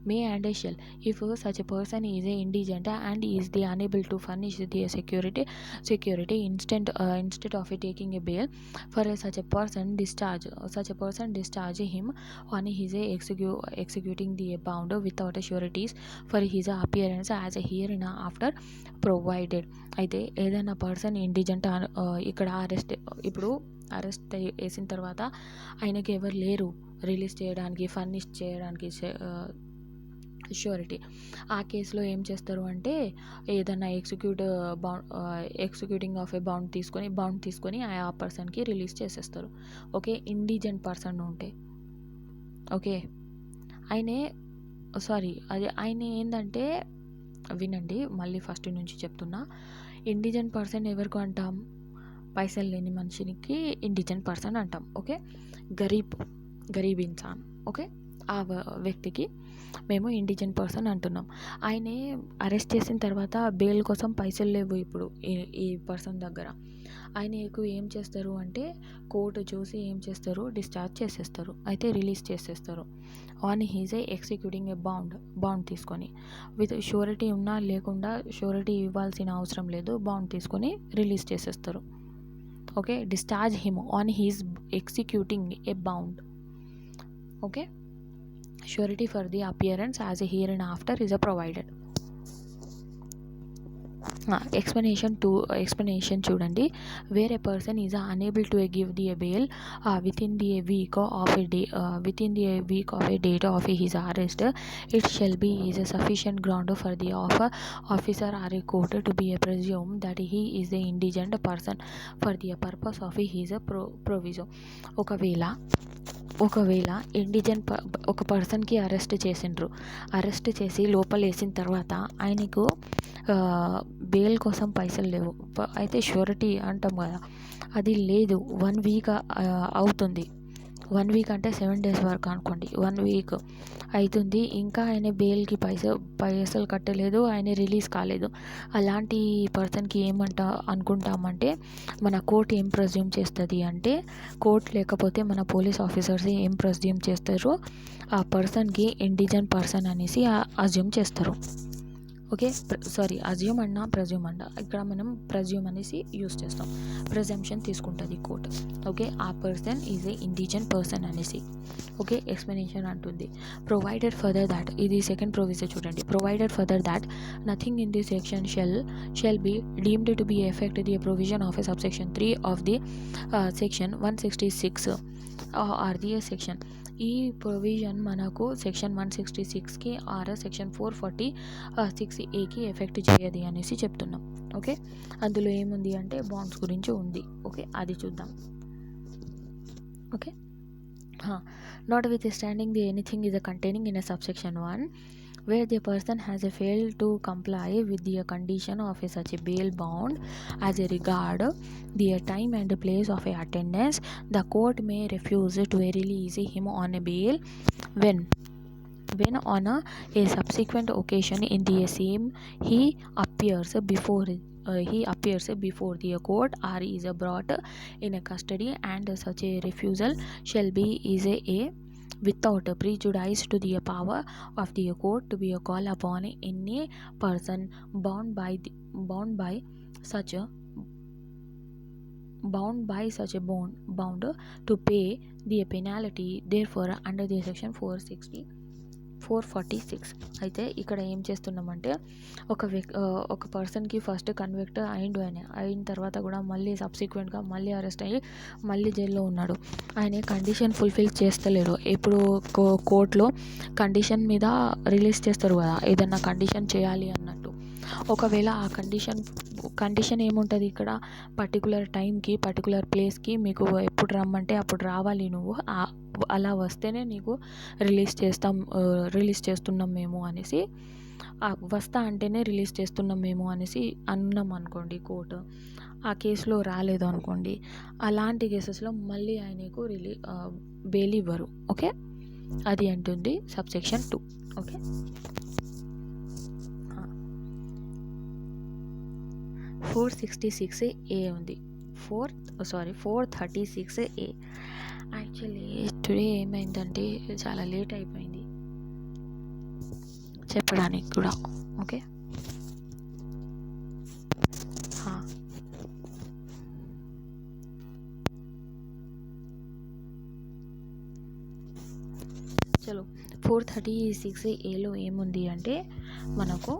may and shall if such a person is indigent and is the unable to furnish the security instead of taking a bail for such a person discharge him on his executing the bond without sureties for his appearance as a hereinafter provided. అయితే ఏదైనా పర్సన్ ఇండిజెంట్ ఇక్కడ అరెస్ట్ వేసిన తర్వాత ఆయనకి ఎవరు లేరు రిలీజ్ చేయడానికి, ఫర్నిష్ చేయడానికి ష్యూరిటీ, ఆ కేసులో ఏం చేస్తారు అంటే ఏదైనా ఎగ్జిక్యూటింగ్ ఆఫ్ ఏ బాండ్ తీసుకొని ఆ పర్సన్కి రిలీజ్ చేసేస్తారు. ఓకే, ఇండిజెంట్ పర్సన్ ఉంటే. ఓకే, ఆయన ఏంటంటే వినండి, మళ్ళీ ఫస్ట్ నుంచి చెప్తున్నా. ఇండిజెంట్ పర్సన్ ఎవరికి అంటాం? పైసలు లేని మనిషికి ఇండిజెంట్ పర్సన్ అంటాం. ఓకే, గరీబ్ ఇన్సాన్. ఓకే, ఆ వ్యక్తికి మేము ఇండిజెంట్ పర్సన్ అంటున్నాం. ఆయనే అరెస్ట్ చేసిన తర్వాత బెయిల్ కోసం పైసలు లేవు ఇప్పుడు ఈ పర్సన్ దగ్గర. ఆయనకు ఏం చేస్తారు అంటే కోర్టు చూసి ఏం చేస్తారు, డిశ్చార్జ్ చేసేస్తారు, అయితే రిలీజ్ చేసేస్తారు. On his executing a bond తీసుకొని విత్ షూరిటీ ఉన్నా లేకుండా షూరిటీ ఇవ్వాల్సిన అవసరం లేదు, బాండ్ తీసుకొని రిలీజ్ చేసేస్తారు. Okay, discharge him on his executing a bond. Okay, surety for the appearance as a hereinafter is provided. Explanation చూడండి. Where a person is unable to give the bail within the week of a date of his arrest, it shall be is a sufficient ground for the officer or a court to be presumed that he is the indigent person for the purpose of his proviso. ఒకవేళ ఒకవేళ ఒక పర్సన్కి అరెస్ట్ చేసిండ్రు, అరెస్ట్ చేసి లోపల వేసిన తర్వాత ఆయనకు బెయిల్ కోసం పైసలు లేవు, అయితే ష్యూరిటీ అంటాం కదా, అది లేదు, 1 వీక్ అవుతుంది. 1 వీక్ అంటే 7 days వరకు అనుకోండి, 1 వీక్ అవుతుంది, ఇంకా ఆయన బెయిల్కి పైసలు కట్టలేదు, ఆయన రిలీజ్ కాలేదు. అలాంటి పర్సన్కి అనుకుంటామంటే మన కోర్టు ఏం ప్రజ్యూమ్ చేస్తుంది అంటే, కోర్టు లేకపోతే మన పోలీస్ ఆఫీసర్స్ ఏం ప్రజ్యూమ్ చేస్తారు, ఆ పర్సన్కి ఇండిజెంట్ పర్సన్ అనేసి అజ్యూమ్ చేస్తారు. ఓకే, అజ్యూమ్ ప్రజ్యూమ్ ఇక్కడ మనం ప్రజ్యూమ్ అనేసి యూస్ చేస్తాం, ప్రెజంప్షన్ తీసుకుంటుంది కోర్ట్. ఓకే, ఆ person is a indigent person అనేసి. ఓకే, ఎక్స్ప్లెనేషన్ అంటుంది, ప్రొవైడెడ్ ఫర్దర్ దాట్, ఇది సెకండ్ ప్రొవిజన్ చూడండి, provided further that nothing in this section shall be deemed to be effect the provision of section 3 of the section 166 or the section. ఈ ప్రొవిజన్ మనకు సెక్షన్ 166కి ఆర్ సెక్షన్ 446A ఎఫెక్ట్ చేయదు అనేసి చెప్తున్నాం. ఓకే, అందులో ఏముంది అంటే బాండ్స్ గురించి ఉంది. ఓకే, అది చూద్దాం. Okay, not with standing the anything is containing in a subsection 1 where the person has failed to comply with the condition of such a bail bond as a regard the time and place of a attendance, the court may refuse to release him on a bail when on a subsequent occasion in the same he appears before the court or is brought in a custody, and such a refusal shall be a without prejudice to the power of the court to be called upon any person bound by such a bond to pay the penalty therefore under the section 446. అయితే ఇక్కడ ఏం చేస్తున్నామంటే, ఒక పర్సన్కి ఫస్ట్ కన్విక్ట్ అయిన తర్వాత కూడా మళ్ళీ సబ్సిక్వెంట్గా మళ్ళీ అరెస్ట్ అయ్యి మళ్ళీ జైల్లో ఉన్నాడు, ఆయన కండిషన్ ఫుల్ఫిల్ చేస్తలేడు. ఇప్పుడు కోర్టులో కండిషన్ మీద రిలీజ్ చేస్తారు కదా, ఏదన్నా కండిషన్ చేయాలి అన్నట్టు. ఒకవేళ ఆ కండిషన్ ఏముంటుంది ఇక్కడ, పర్టికులర్ టైంకి పర్టికులర్ ప్లేస్కి మీకు ఎప్పుడు రమ్మంటే అప్పుడు రావాలి, నువ్వు అలా వస్తేనే నీకు రిలీజ్ చేస్తున్నాం మేము అనేసి, వస్తా అంటేనే రిలీజ్ చేస్తున్నాం మేము అనేసి అన్నాం అనుకోండి కోర్టు. ఆ కేసులో రాలేదు అనుకోండి, అలాంటి కేసెస్లో మళ్ళీ ఆయనకు బెయిల్ ఇవ్వరు. ఓకే, అది అంటుంది సబ్సెక్షన్ 2. ఓకే, 466A ఉంది, 436A. యాక్చువల్లీ టుడే ఏమైందంటే చాలా లేట్ అయిపోయింది చెప్పడానికి కూడా. ఓకే, చలో 436Aలో ఏముంది అంటే మనకు,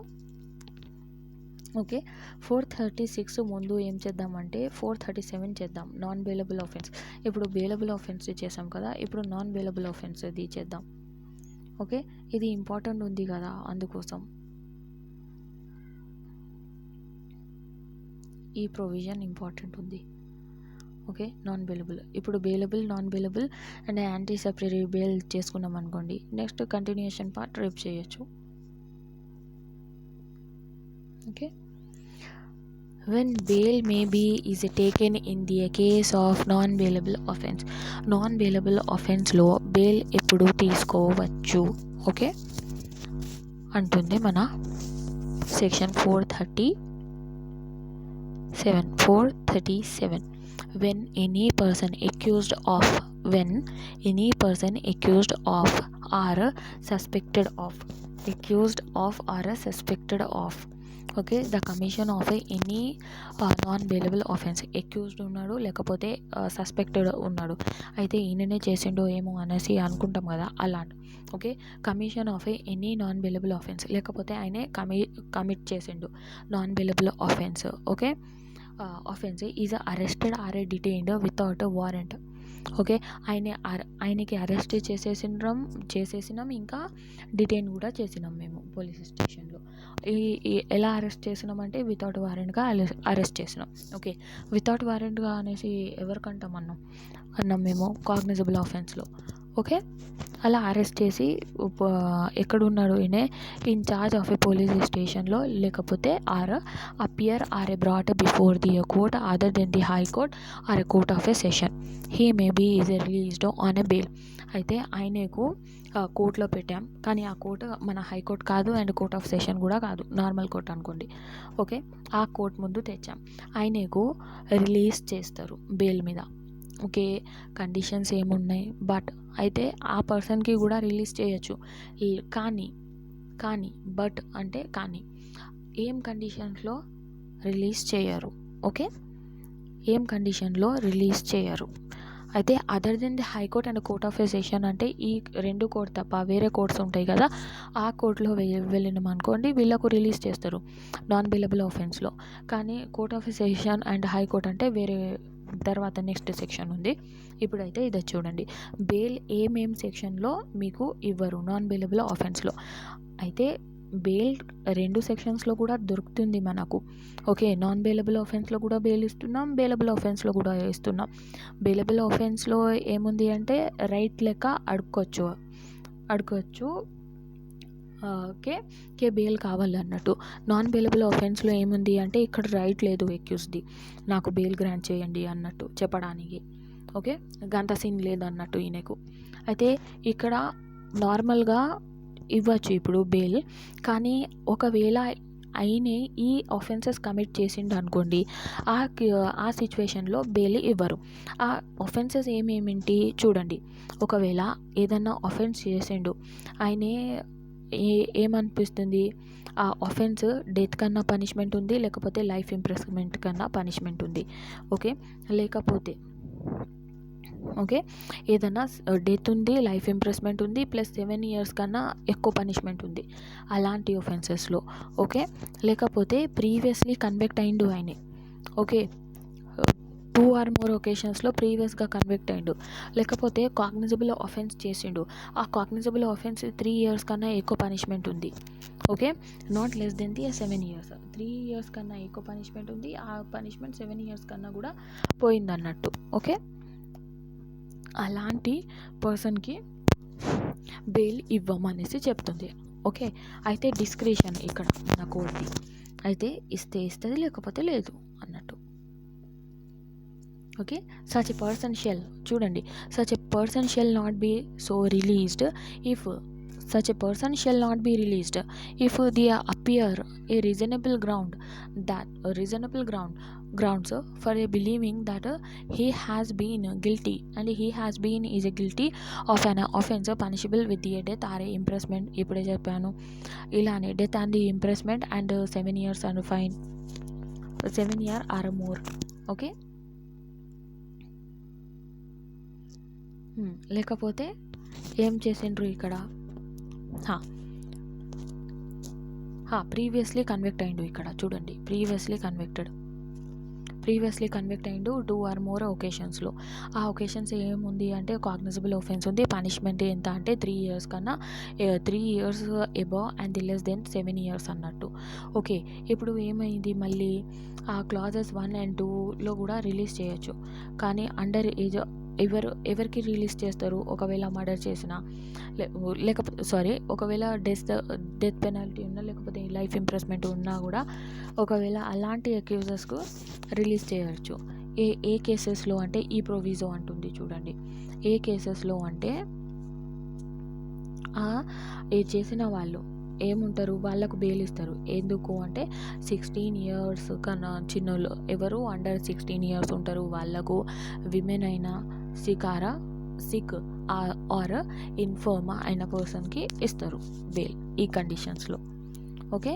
ఓకే, 436 ముందు ఏం చేద్దామంటే 437 చేద్దాం, నాన్ బెయిలబుల్ ఆఫెన్స్. ఇప్పుడు బెయిలబుల్ ఆఫెన్స్ చేసాం కదా, ఇప్పుడు నాన్ బెయిలబుల్ ఆఫెన్స్ ఇది చేద్దాం. ఓకే, ఇది ఇంపార్టెంట్ ఉంది కదా, అందుకోసం ఈ ప్రొవిజన్ ఇంపార్టెంట్ ఉంది. Okay, non bailable. ఇప్పుడు bailable, non bailable and anticipatory bail చేసుకున్నాం అనుకోండి, నెక్స్ట్ కంటిన్యూషన్ పార్ట్ రేపు చేయొచ్చు. Okay, when bail may be is taken in the case of non-bailable offence. non-bailable offence లో బెయిల్ ఎప్పుడు తీసుకోవచ్చు ఓకే అంటుంది మన section 437. when any person accused of or suspected of okay the commission of any non bailable offence. Accused ఉన్నాడు లేకపోతే సస్పెక్టెడ్ ఉన్నాడు, అయితే ఈయననే చేసిండో ఏమో అనేసి అనుకుంటాం కదా, అలాంటి. Okay, commission of any non bailable offence, లేకపోతే ఆయనే కమిట్ చేసిండు non bailable offence. Okay, offence is arrested or detained without warrant. Okay, ఆయనకి అరెస్ట్ చేసేసినాం ఇంకా డిటైన్ కూడా చేసినాం మేము పోలీస్ స్టేషన్లో. ఎలా అరెస్ట్ చేసినామంటే వితౌట్ వారెంట్గా అరెస్ట్ చేసినాం. ఓకే, వితౌట్ వారెంట్గా అనేసి ఎవరికంటాం అన్నాం మేము కాగ్నిజబుల్ ఆఫెన్స్లో. ఓకే. అలా అరెస్ట్ చేసి ఎక్కడున్నాడు ఈయన in charge of a police స్టేషన్లో, లేకపోతే appear or a brought before the court other than the high court or a court of a session. He may be is released on a bail. అయితే ఆయనకు కోర్టులో పెట్టాం, కానీ ఆ కోర్టు మన హైకోర్టు కాదు అండ్ కోర్ట్ ఆఫ్ సెషన్ కూడా కాదు, నార్మల్ కోర్ట్ అనుకోండి. ఓకే, ఆ కోర్ట్ ముందు తెచ్చాం. ఆయనకు రిలీజ్ చేస్తారు బెయిల్ మీద. ఓకే, కండిషన్స్ ఏమున్నాయి, బట్ అయితే ఆ పర్సన్కి కూడా రిలీజ్ చేయొచ్చు. కానీ బట్ అంటే కానీ ఏం కండిషన్స్లో రిలీజ్ చేయరు. ఓకే, ఏం కండిషన్లో రిలీజ్ చేయరు. అయితే other than the high court and court of session అంటే ఈ 2 కోర్ట్ తప్ప వేరే కోర్ట్స్ ఉంటాయి కదా, ఆ కోర్టులో వెళ్ళినాం అనుకోండి, వీళ్ళకు రిలీజ్ చేస్తారు నాన్ బెయిలబుల్ ఆఫెన్స్లో. కానీ court of session and high court అంటే వేరే, తర్వాత నెక్స్ట్ సెక్షన్ ఉంది. ఇప్పుడైతే ఇది చూడండి, బెయిల్ ఏమేం సెక్షన్లో మీకు ఇవ్వరు నాన్ బెయిలబుల్ ఆఫెన్స్లో. అయితే బెయిల్ 2 సెక్షన్స్లో కూడా దొరుకుతుంది మనకు. ఓకే, నాన్ బెయిలబుల్ ఆఫెన్స్లో కూడా బెయిల్ ఇస్తున్నాం, బెయిలబుల్ ఆఫెన్స్లో కూడా ఇస్తున్నాం. బెయిలబుల్ ఆఫెన్స్లో ఏముంది అంటే రైట్ లెక్క అడగచ్చు. ఓకే, బెయిల్ కావాలన్నట్టు. నాన్ బెయిలబుల్ ఆఫెన్స్లో ఏముంది అంటే ఇక్కడ రైట్ లేదు ఎక్యూజ్ది, నాకు బెయిల్ గ్రాంట్ చేయండి అన్నట్టు చెప్పడానికి. ఓకే, గంత సీన్ లేదన్నట్టు ఈయనకు. అయితే ఇక్కడ నార్మల్గా ఇవ్వచ్చు ఇప్పుడు బెయిల్, కానీ ఒకవేళ అయినే ఈ ఆఫెన్సెస్ కమిట్ చేసిండు అనుకోండి, ఆ సిచ్యువేషన్లో బెయిల్ ఇవ్వరు. ఆ ఆఫెన్సెస్ ఏమేమిటి చూడండి. ఒకవేళ ఏదన్నా ఆఫెన్స్ చేసిండు, ఆయనే ఏమనిపిస్తుంది, ఆ ఆఫెన్స్ డెత్ కన్నా పనిష్మెంట్ ఉంది, లేకపోతే లైఫ్ ఇంప్రిజన్మెంట్ కన్నా పనిష్మెంట్ ఉంది. లేకపోతే ఏదన్నా డెత్ ఉంది, లైఫ్ ఇంప్రిజన్మెంట్ ఉంది, ప్లస్ 7 years కన్నా ఎక్కువ పనిష్మెంట్ ఉంది అలాంటి ఆఫెన్సెస్లో. ఓకే, లేకపోతే ప్రీవియస్లీ కన్విక్ట్ అయిండు ఆయన. ఓకే, 2 or more occasions ప్రీవియస్గా కన్విక్ట్ అయిండు, లేకపోతే కాగ్నిజబుల్ ఆఫెన్స్ చేసిండు, ఆ కాగ్నిజబుల్ ఆఫెన్స్ 3 years కన్నా ఎక్కువ పనిష్మెంట్ ఉంది. Okay, not less than the 7 years. 3 years కన్నా ఎక్కువ పనిష్మెంట్ ఉంది, ఆ పనిష్మెంట్ 7 years కన్నా కూడా పోయిందన్నట్టు. ఓకే, అలాంటి పర్సన్కి బెయిల్ ఇవ్వమనేసి చెప్తుంది. ఓకే, అయితే డిస్క్రిషన్ ఇక్కడ మన కోర్టుది, అయితే ఇస్తే ఇస్తుంది, లేకపోతే లేదు అన్నట్టు. Okay, such a person shall, చూడండి, such a person shall not be so released if such a person shall not be released if there appear a reasonable grounds for a believing that he has been guilty and he has been is guilty of an offense punishable with the death or imprisonment. ఇప్పుడే చెప్పాను ఇలానే death and imprisonment and 7 years and fine, 7 years or more. Okay, లేకపోతే ఏం చేసిండ్రు ఇక్కడ, ప్రీవియస్లీ కన్విక్ట్ అయిండు. ఇక్కడ చూడండి, ప్రీవియస్లీ కన్విక్ట్ అయిండు 2 or more occasions. ఆ ఒకేషన్స్ ఏముంది అంటే కాగ్నిజబుల్ ఆఫెన్స్ ఉంది, పనిష్మెంట్ ఎంత అంటే 3 years కన్నా 3 years above and less than 7 years అన్నట్టు. ఓకే, ఇప్పుడు ఏమైంది, మళ్ళీ ఆ క్లాజెస్ 1 and 2లో కూడా రిలీజ్ చేయొచ్చు, కానీ అండర్ ఏజ్ ఎవరికి రిలీజ్ చేస్తారు, ఒకవేళ మర్డర్ చేసినా, లేకపోతే ఒకవేళ డెత్ పెనాల్టీ ఉన్నా, లేకపోతే లైఫ్ ఇంప్రిజన్మెంట్ ఉన్నా కూడా ఒకవేళ అలాంటి అక్యూజర్స్కు రిలీజ్ చేయవచ్చు. ఏ కేసెస్లో అంటే ఈ ప్రొవిజో అంటుంది చూడండి, ఏ కేసెస్లో అంటే చేసిన వాళ్ళు ఏముంటారు, వాళ్ళకు బెయిల్ ఇస్తారు. ఎందుకు అంటే 16 years కన్నా చిన్నోళ్ళు ఎవరు అండర్ 16 years ఉంటారు, వాళ్ళకు విమెన్ అయినా సిక్ ఆర్ ఇన్ఫర్మా అయిన పర్సన్కి ఇస్తారు బెయిల్ ఈ కండిషన్స్లో. Okay,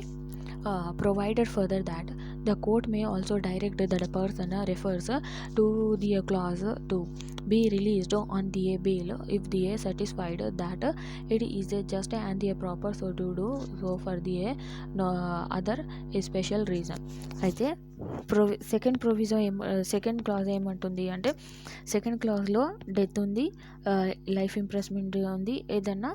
provided further that the court may also direct that a person refers to the clause to be released on the bail if they are satisfied that it is a just and the proper so to do so for the other a special reason. అయితే సెకండ్ క్లాజ్ ఏమంటుంది అంటే, సెకండ్ క్లాజ్లో డెత్ ఉంది, లైఫ్ ఇంప్రిజన్మెంట్ ఉంది, ఏదన్నా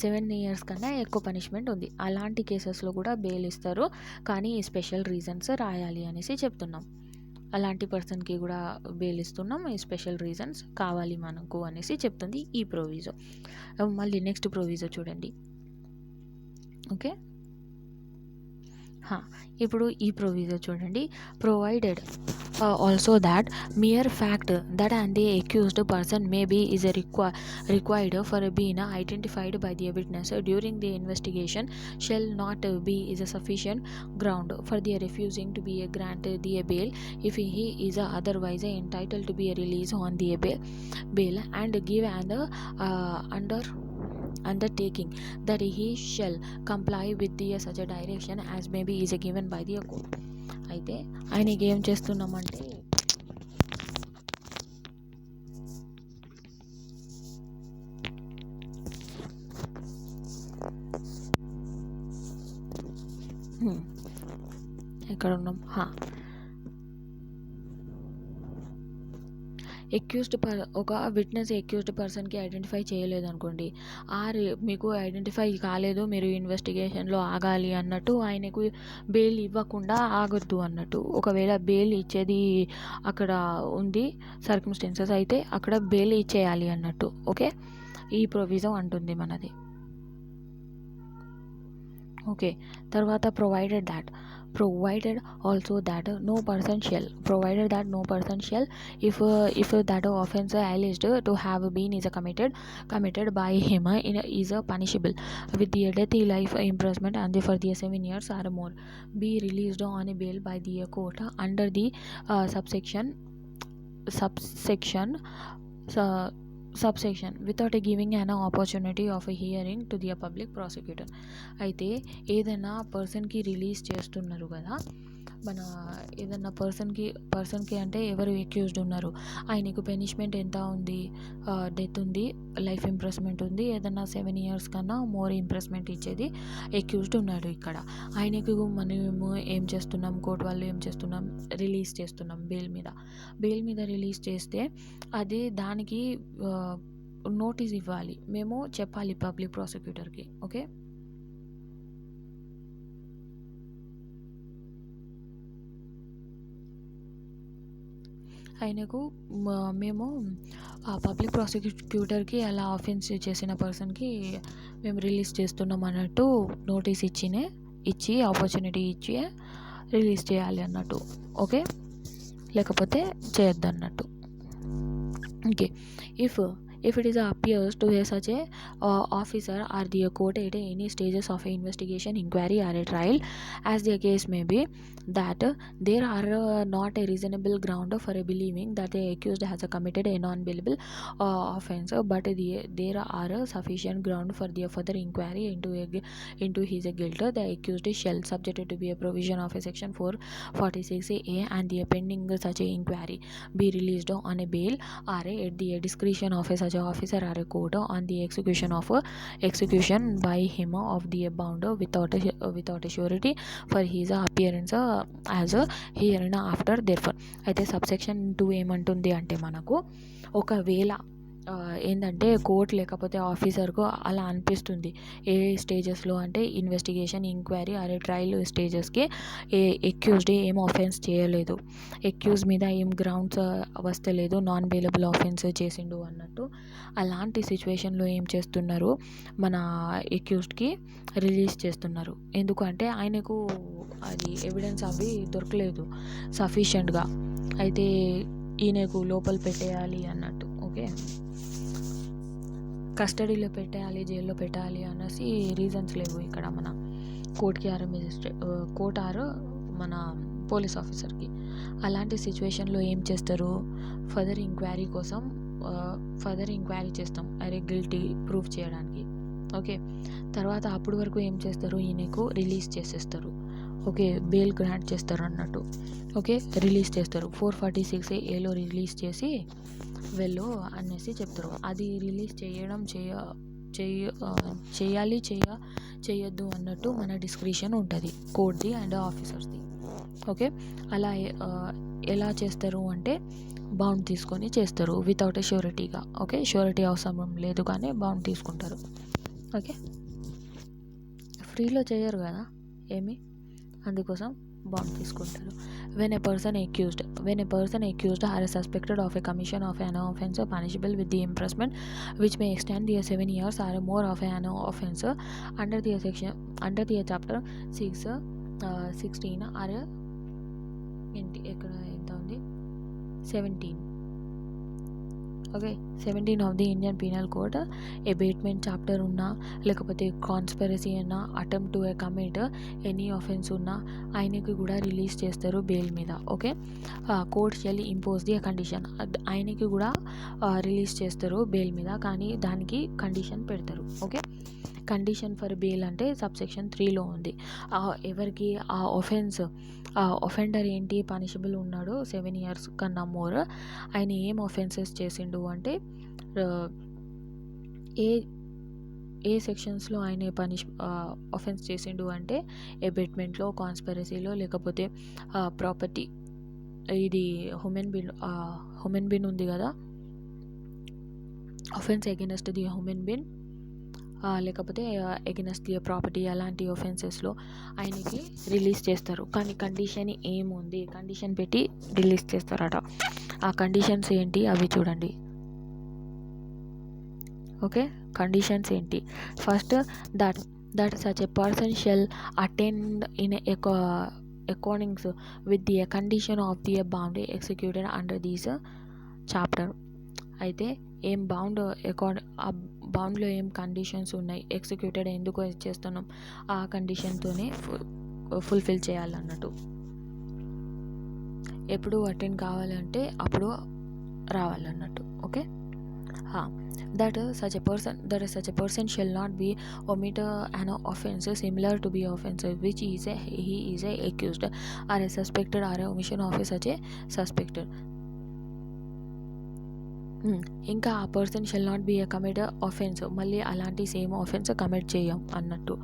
7 years కన్నా ఎక్కువ పనిష్మెంట్ ఉంది, అలాంటి కేసెస్లో కూడా బెయిల్ ఇస్తారు, కానీ ఈ స్పెషల్ రీజన్స్ రాయాలి అనేసి చెప్తున్నాం. అలాంటి పర్సన్కి కూడా బెయిల్ ఇస్తున్నాం, ఈ స్పెషల్ రీజన్స్ కావాలి మనకు అనేసి చెప్తుంది ఈ ప్రొవిజో. మళ్ళీ నెక్స్ట్ ప్రొవిజో చూడండి. ఓకే, ఇప్పుడు ఈ ప్రొవిజో చూడండి. Provided also that mere fact that the accused person may be is required for being identified by the witness during the investigation shall not be is a sufficient ground for the refusing to be granted the bail if he is otherwise entitled to be released on the bail and give an undertaking that he shall comply with the such a direction as may be is given by the court. అయితే ఆయనకి ఏం చేస్తున్నామంటే ఎక్కడ ఉన్నాం, ఒక విట్నెస్ అక్యూజ్డ్ పర్సన్కి ఐడెంటిఫై చేయలేదు అనుకోండి, మీకు ఐడెంటిఫై కాలేదు, మీరు ఇన్వెస్టిగేషన్లో ఆగాలి అన్నట్టు ఆయనకు బెయిల్ ఇవ్వకుండా ఆగొద్దు అన్నట్టు. ఒకవేళ బెయిల్ ఇచ్చేది అక్కడ ఉంది సర్కమ్స్టెన్సెస్ అయితే అక్కడ బెయిల్ ఇచ్చేయాలి అన్నట్టు. ఓకే, ఈ ప్రొవిజన్ అంటుంది మనది. ఓకే, తర్వాత provided also that no person shall if that offence alleged to have been is committed by him is punishable with the death, life imprisonment and for the 7 years or more, be released on bail by the court under the subsection without giving an opportunity of a hearing to the public prosecutor. అయితే ఏదైనా పర్సన్కి రిలీజ్ చేస్తున్నారు కదా, మన ఏదైనా పర్సన్కి అంటే ఎవరు అక్యూజ్డ్ ఉన్నారు, ఆయనకు పనిష్మెంట్ ఎంత ఉంది, డెత్ ఉంది, లైఫ్ ఇంప్రెస్మెంట్ ఉంది, ఏదైనా 7 years కన్నా మోర్ ఇంప్రెస్మెంట్ ఇచ్చేది అక్యూజ్డ్ ఉన్నాడు. ఇక్కడ ఆయనకు మనము ఏం చేస్తున్నాం, కోర్టు వాళ్ళు ఏం చేస్తున్నాం, రిలీజ్ చేస్తున్నాం బెయిల్ మీద రిలీజ్ చేస్తే అది దానికి నోటీస్ ఇవ్వాలి, మేము చెప్పాలి పబ్లిక్ ప్రాసిక్యూటర్కి. ఓకే, ఆయనకు మేము పబ్లిక్ ప్రాసిక్యూటర్కి అలా ఆఫెన్స్ చేసిన పర్సన్కి మేము రిలీజ్ చేస్తున్నాం అన్నట్టు నోటీస్ ఇచ్చి ఆపర్చునిటీ ఇచ్చి రిలీజ్ చేయాలి అన్నట్టు. ఓకే, లేకపోతే చేయొద్దు అన్నట్టు. Okay, if it is appears to such a officer or the court at any stages of a investigation, inquiry or a trial as the case may be, that there are not a reasonable ground for believing that the accused has committed a non-bailable offence, but there are sufficient ground for the further inquiry into his guilt, the accused shall, subject to be a provision of a section 446A and the pending such a inquiry, be released on a bail or at the discretion of a such officer or a court on the execution by him of the bond without a surety for his appearance as herein after. Therefore అయితే సబ్సెక్షన్ 2 ఏమంటుంది అంటే మనకు ఒకవేళ ఏంటంటే కోర్ట్ లేకపోతే ఆఫీసర్కు అలా అనిపిస్తుంది ఏ స్టేజెస్లో అంటే ఇన్వెస్టిగేషన్, ఎంక్వైరీ అరే ట్రయల్ స్టేజెస్కి అక్యూజ్డ్ ఏం ఆఫెన్స్ చేయలేదు, అక్యూజ్ మీద ఏం గ్రౌండ్స్ వస్తలేదు, నాన్ బెయిలబుల్ ఆఫెన్స్ చేసిండు అన్నట్టు. అలాంటి సిచ్యువేషన్లో ఏం చేస్తున్నారు, మన అక్యూజ్డ్కి రిలీజ్ చేస్తున్నారు. ఎందుకంటే ఆయనకు అది ఎవిడెన్స్ అవి దొరకలేదు సఫిషియెంట్గా, అయితే ఈయనకు లోపల పెట్టేయాలి అన్నట్టు. ఓకే, కస్టడీలో పెట్టేయాలి, జైల్లో పెట్టాలి అనేసి రీజన్స్ లేవు ఇక్కడ మన కోర్ట్ ఆర్ మన పోలీస్ ఆఫీసర్కి. అలాంటి సిచ్యువేషన్లో ఏం చేస్తారు, ఫర్దర్ ఎంక్వైరీ చేస్తాం అరే గిల్టీ ప్రూవ్ చేయడానికి. ఓకే, తర్వాత అప్పటి వరకు ఏం చేస్తారు, ఈయనకు రిలీజ్ చేసేస్తారు. ఓకే, బెయిల్ గ్రాంట్ చేస్తారు అన్నట్టు. ఓకే, రిలీజ్ చేస్తారు 446A రిలీజ్ చేసి వెళ్ళు అనేసి చెప్తారు. అది రిలీజ్ చేయొద్దు అన్నట్టు మన డిస్క్రిషన్ ఉంటుంది కోర్ట్ది అండ్ ఆఫీసర్స్ది. ఓకే, అలా ఎలా చేస్తారు అంటే బౌండ్ తీసుకొని చేస్తారు వితౌట్ షూరిటీగా. ఓకే, షూరిటీ అవసరం లేదు కానీ బౌండ్ తీసుకుంటారు. ఓకే, ఫ్రీలో చేయరు కదా ఏమి, అందుకోసం బాండ్ తీసుకుంటారు. When a person accused or suspected of a commission of an offence punishable with the imprisonment which may extend the 7 years or more of an offence under the chapter 16 or ఎక్కడ ఎంత ఉంది 17 okay 17 of the Indian penal code abetment chapter ఉన్నా లేకపోతే కాన్స్పిరసీ అన్నా attempt to commit any offence ఉన్నా ఆయనకి కూడా రిలీజ్ చేస్తారు బెయిల్ మీద. Okay court shall impose the condition, ఆయనకి కూడా రిలీజ్ చేస్తారు బెయిల్ మీద, కానీ దానికి కండిషన్ పెడతారు. ఓకే కండిషన్ ఫర్ బెయిల్ అంటే సబ్సెక్షన్ 3లో ఉంది. ఎవరికి ఆ ఒఫెండర్ ఏంటి పనిషబుల్ ఉన్నాడు 7 years కన్నా మోర్, ఆయన ఏం ఒఫెన్సెస్ చేసిండు అంటే ఏ సెక్షన్స్లో ఆయన ఒఫెన్స్ చేసిండు అంటే అబేట్మెంట్లో, కాన్స్పిరసీలో, లేకపోతే ప్రాపర్టీ ఇది హ్యూమన్ బీన్ ఉంది కదా offence against the human been లేకపోతే అగెన్స్ట్ ది ప్రాపర్టీ అలాంటి ఒఫెన్సెస్లో ఆయనకి రిలీజ్ చేస్తారు. కానీ కండిషన్ ఏముంది, కండిషన్ పెట్టి రిలీజ్ చేస్తారట. ఆ కండిషన్స్ ఏంటి అవి చూడండి. ఓకే కండిషన్స్ ఏంటి, first that such a person shell attend in అకార్డింగ్స్ with the condition of the bound executed under these chapter. అయితే ఏం ఆ బౌండ్లో ఏం కండిషన్స్ ఉన్నాయి, ఎగ్జిక్యూటెడ్ ఎందుకు చేస్తున్నాం ఆ కండిషన్తోనే ఫుల్ఫిల్ చేయాలన్నట్టు. ఎప్పుడు అటెండ్ కావాలంటే అప్పుడు రావాలన్నట్టు. Okay that such a person shall not be omit an offence similar to be offence which he is accused or a suspected or a omission of such a suspected. ఇంకా ఆ person shall not be commit offence, మళ్ళీ అలాంటి సేమ్ ఆఫెన్స్ కమిట్ చేయం అన్నట్టు.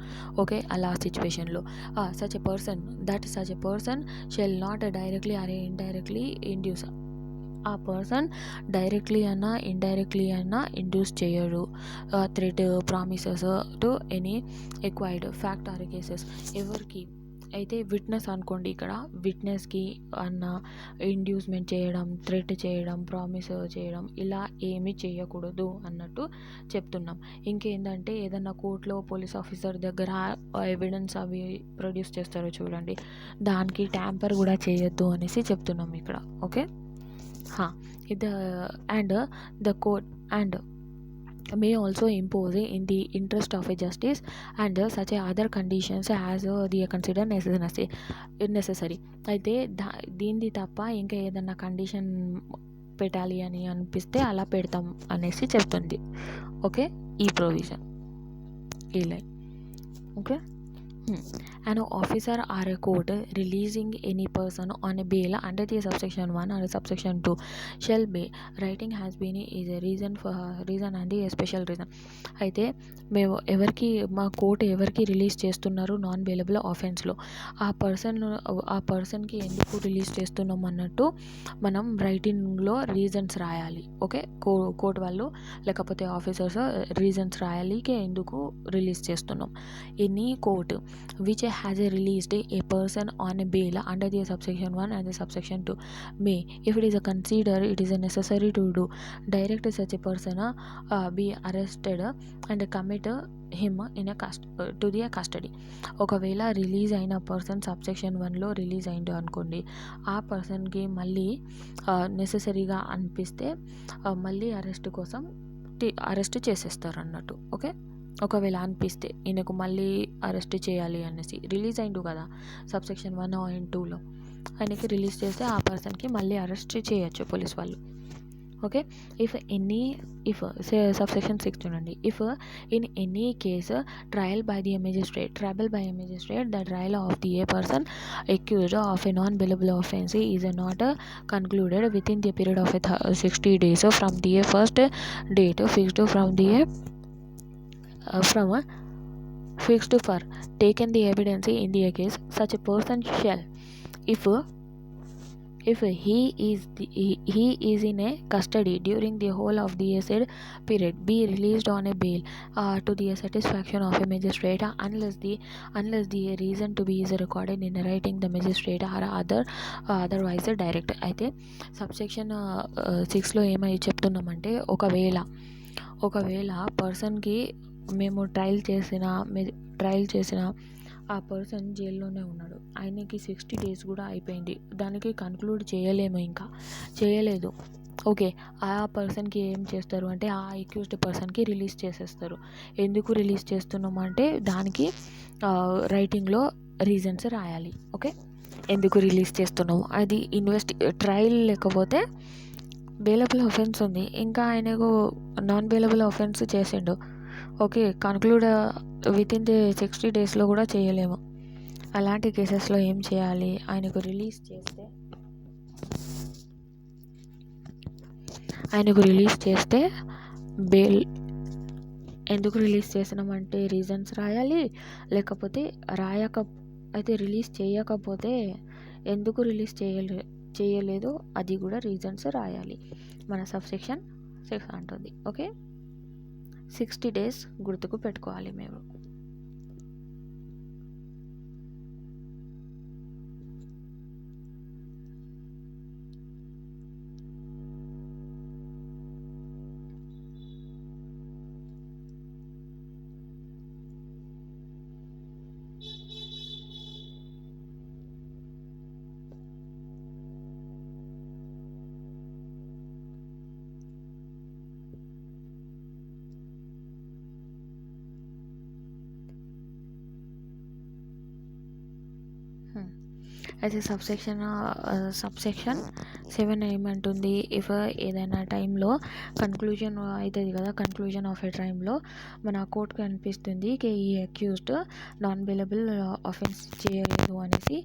ఓకే అలా సిచ్యువేషన్లో such a person shall not directly or indirectly induce, ఆ పర్సన్ డైరెక్ట్లీ అన్నా ఇండైరెక్ట్లీ అన్నా ఇండ్యూస్ చేయడు threat promises to any acquired fact are cases. ఎవరికి అయితే విట్నెస్ అనుకోండి, ఇక్కడ విట్నెస్కి అన్న ఇండ్యూస్మెంట్ చేయడం, థ్రెట్ చేయడం, ప్రామిస్ చేయడం ఇలా ఏమీ చేయకూడదు అన్నట్టు చెప్తున్నాం. ఇంకేంటంటే ఏదన్నా కోర్టులో పోలీస్ ఆఫీసర్ దగ్గర ఎవిడెన్స్ అవి ప్రొడ్యూస్ చేస్తారో చూడండి, దానికి ట్యాంపర్ కూడా చేయొద్దు అనేసి చెప్తున్నాం ఇక్కడ. Okay the court and may also impose in the interest of a justice and such other conditions as the consider necessary. అయితే దీనిది తప్ప ఇంకా ఏదన్నా కండిషన్ పెట్టాలి అని అనిపిస్తే అలా పెడతాం అనేసి చెప్తుంది. ఓకే ఈ ప్రొవిజన్ ఈ line. Okay an officer or a court releasing any person on a bail under the subsection 1 or subsection 2 shall be writing has been is a reason and a special reason. అయితే మేము మా కోర్టు ఎవరికి రిలీజ్ చేస్తున్నారు నాన్ బెయిలబుల్ ఆఫెన్స్లో, ఆ పర్సన్కి ఎందుకు రిలీజ్ చేస్తున్నాం అన్నట్టు మనం రైటింగ్లో రీజన్స్ రాయాలి. ఓకే కోర్టు వాళ్ళు లేకపోతే ఆఫీసర్స్ రీజన్స్ రాయాలి ఎందుకు రిలీజ్ చేస్తున్నాం. Any court which has released a person on a bail under the subsection 1 and the subsection 2 may, if it is considered it is necessary to do, direct such a person be arrested and commit him in to the custody. ఒకవేళ రిలీజ్ అయిన పర్సన్ సబ్సెక్షన్ 1లో రిలీజ్ అయిండు అనుకోండి, ఆ పర్సన్కి మళ్ళీ నెససరీగా అనిపిస్తే మళ్ళీ అరెస్ట్ చేసేస్తారు అన్నట్టు. ఓకే ఒకవేళ అనిపిస్తే ఈయనకు మళ్ళీ అరెస్ట్ చేయాలి అనేసి, రిలీజ్ అయిండు కదా సబ్సెక్షన్ 1 and 2లో, ఆయనకి రిలీజ్ చేస్తే ఆ పర్సన్కి మళ్ళీ అరెస్ట్ చేయొచ్చు పోలీస్ వాళ్ళు. ఓకే ఇఫ్ సబ్సెక్షన్ 6 చూడండి, if in any case trial by the magistrate the trial of the A person accused of a non bailable offence is not concluded with in the period of 60 days from the first date fixed fixed for taken the evidence in the case, such a person shall, if if he is in a custody during the whole of the said period, be released on a bail to the satisfaction of a magistrate unless the reason to be is recorded in writing the magistrate or otherwise direct. అయితే సబ్సెక్షన్ 6లో ఏమై చెప్తున్నామంటే ఒకవేళ పర్సన్కి మేము ట్రయల్ చేసిన ఆ పర్సన్ జైల్లోనే ఉన్నాడు, ఆయనకి 60 days కూడా అయిపోయింది, దానికి కన్క్లూడ్ చేయలేదు. ఓకే, ఆ పర్సన్కి ఏం చేస్తారు అంటే ఆ అక్యూజ్డ్ పర్సన్కి రిలీజ్ చేసేస్తారు. ఎందుకు రిలీజ్ చేస్తున్నామంటే దానికి రైటింగ్లో రీజన్స్ రాయాలి. ఓకే, ఎందుకు రిలీజ్ చేస్తున్నాము అది ట్రయల్ లేకపోతే బెయిలబుల్ అఫెన్స్ ఉంది, ఇంకా ఆయనకు నాన్ బెయిలబుల్ అఫెన్స్ చేసిండు. ఓకే, కన్క్లూడ్ వితిన్ ది 60 daysలో కూడా చేయలేము. అలాంటి కేసెస్లో ఏం చేయాలి, ఆయనకు రిలీజ్ చేస్తే బెయిల్ ఎందుకు రిలీజ్ చేసినామంటే రీజన్స్ రాయాలి, లేకపోతే అయితే రిలీజ్ చేయకపోతే ఎందుకు రిలీజ్ చేయలేదో అది కూడా రీజన్స్ రాయాలి. మన సబ్సెక్షన్ 6 అంటుంది. ఓకే, 60 days గుర్తుకు పెట్టుకోవాలి మేము. అయితే సబ్సెక్షన్ 7 ఏమంటుంది, ఇఫ్ ఏదైనా టైంలో కన్క్లూజన్ అవుతుంది కదా, కన్క్లూజన్ ఆఫ్ ఏ టైంలో మన కోర్టుకు అనిపిస్తుంది ఈ అక్యూజ్డ్ నాన్ బెయిలబుల్ అఫెన్స్ చేయలేదు అనేసి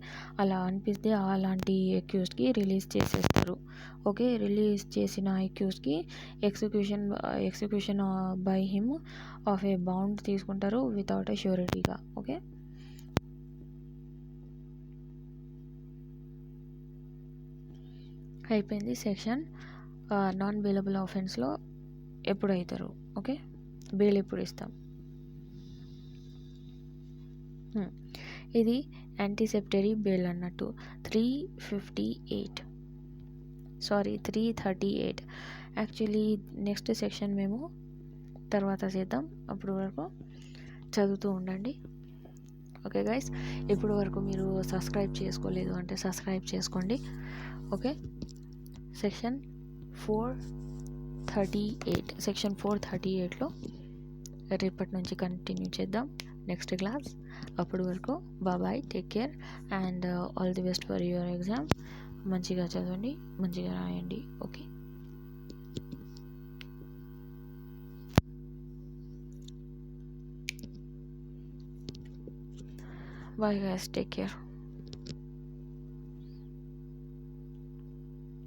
అలా అనిపిస్తే అలాంటి అక్యూజ్డ్కి రిలీజ్ చేసేస్తారు. ఓకే, రిలీజ్ చేసిన అక్యూజ్డ్కి execution by him of a bond తీసుకుంటారు వితౌట్ ఏ ష్యూరిటీగా. ఓకే, అయిపోయింది సెక్షన్. నాన్ బెయిలబుల్ ఆఫెన్స్లో ఎప్పుడు అవుతారు, ఓకే, బెయిల్ ఎప్పుడు ఇస్తాం. ఇది యాంటిసిపేటరీ బెయిల్ అన్నట్టు 338. యాక్చువల్లీ నెక్స్ట్ సెక్షన్ మేము తర్వాత చేద్దాం, అప్పుడు వరకు చదువుతూ ఉండండి. ఓకే గైస్, ఇప్పుడు వరకు మీరు సబ్స్క్రైబ్ చేసుకోలేదు అంటే సబ్స్క్రైబ్ చేసుకోండి. ఓకే, సెక్షన్ 438లో రేపటి నుంచి కంటిన్యూ చేద్దాం నెక్స్ట్ క్లాస్. అప్పటి వరకు bye, take care and all the best for your exam. మంచిగా చదవండి, మంచిగా రాయండి. Okay, bye guys, take care.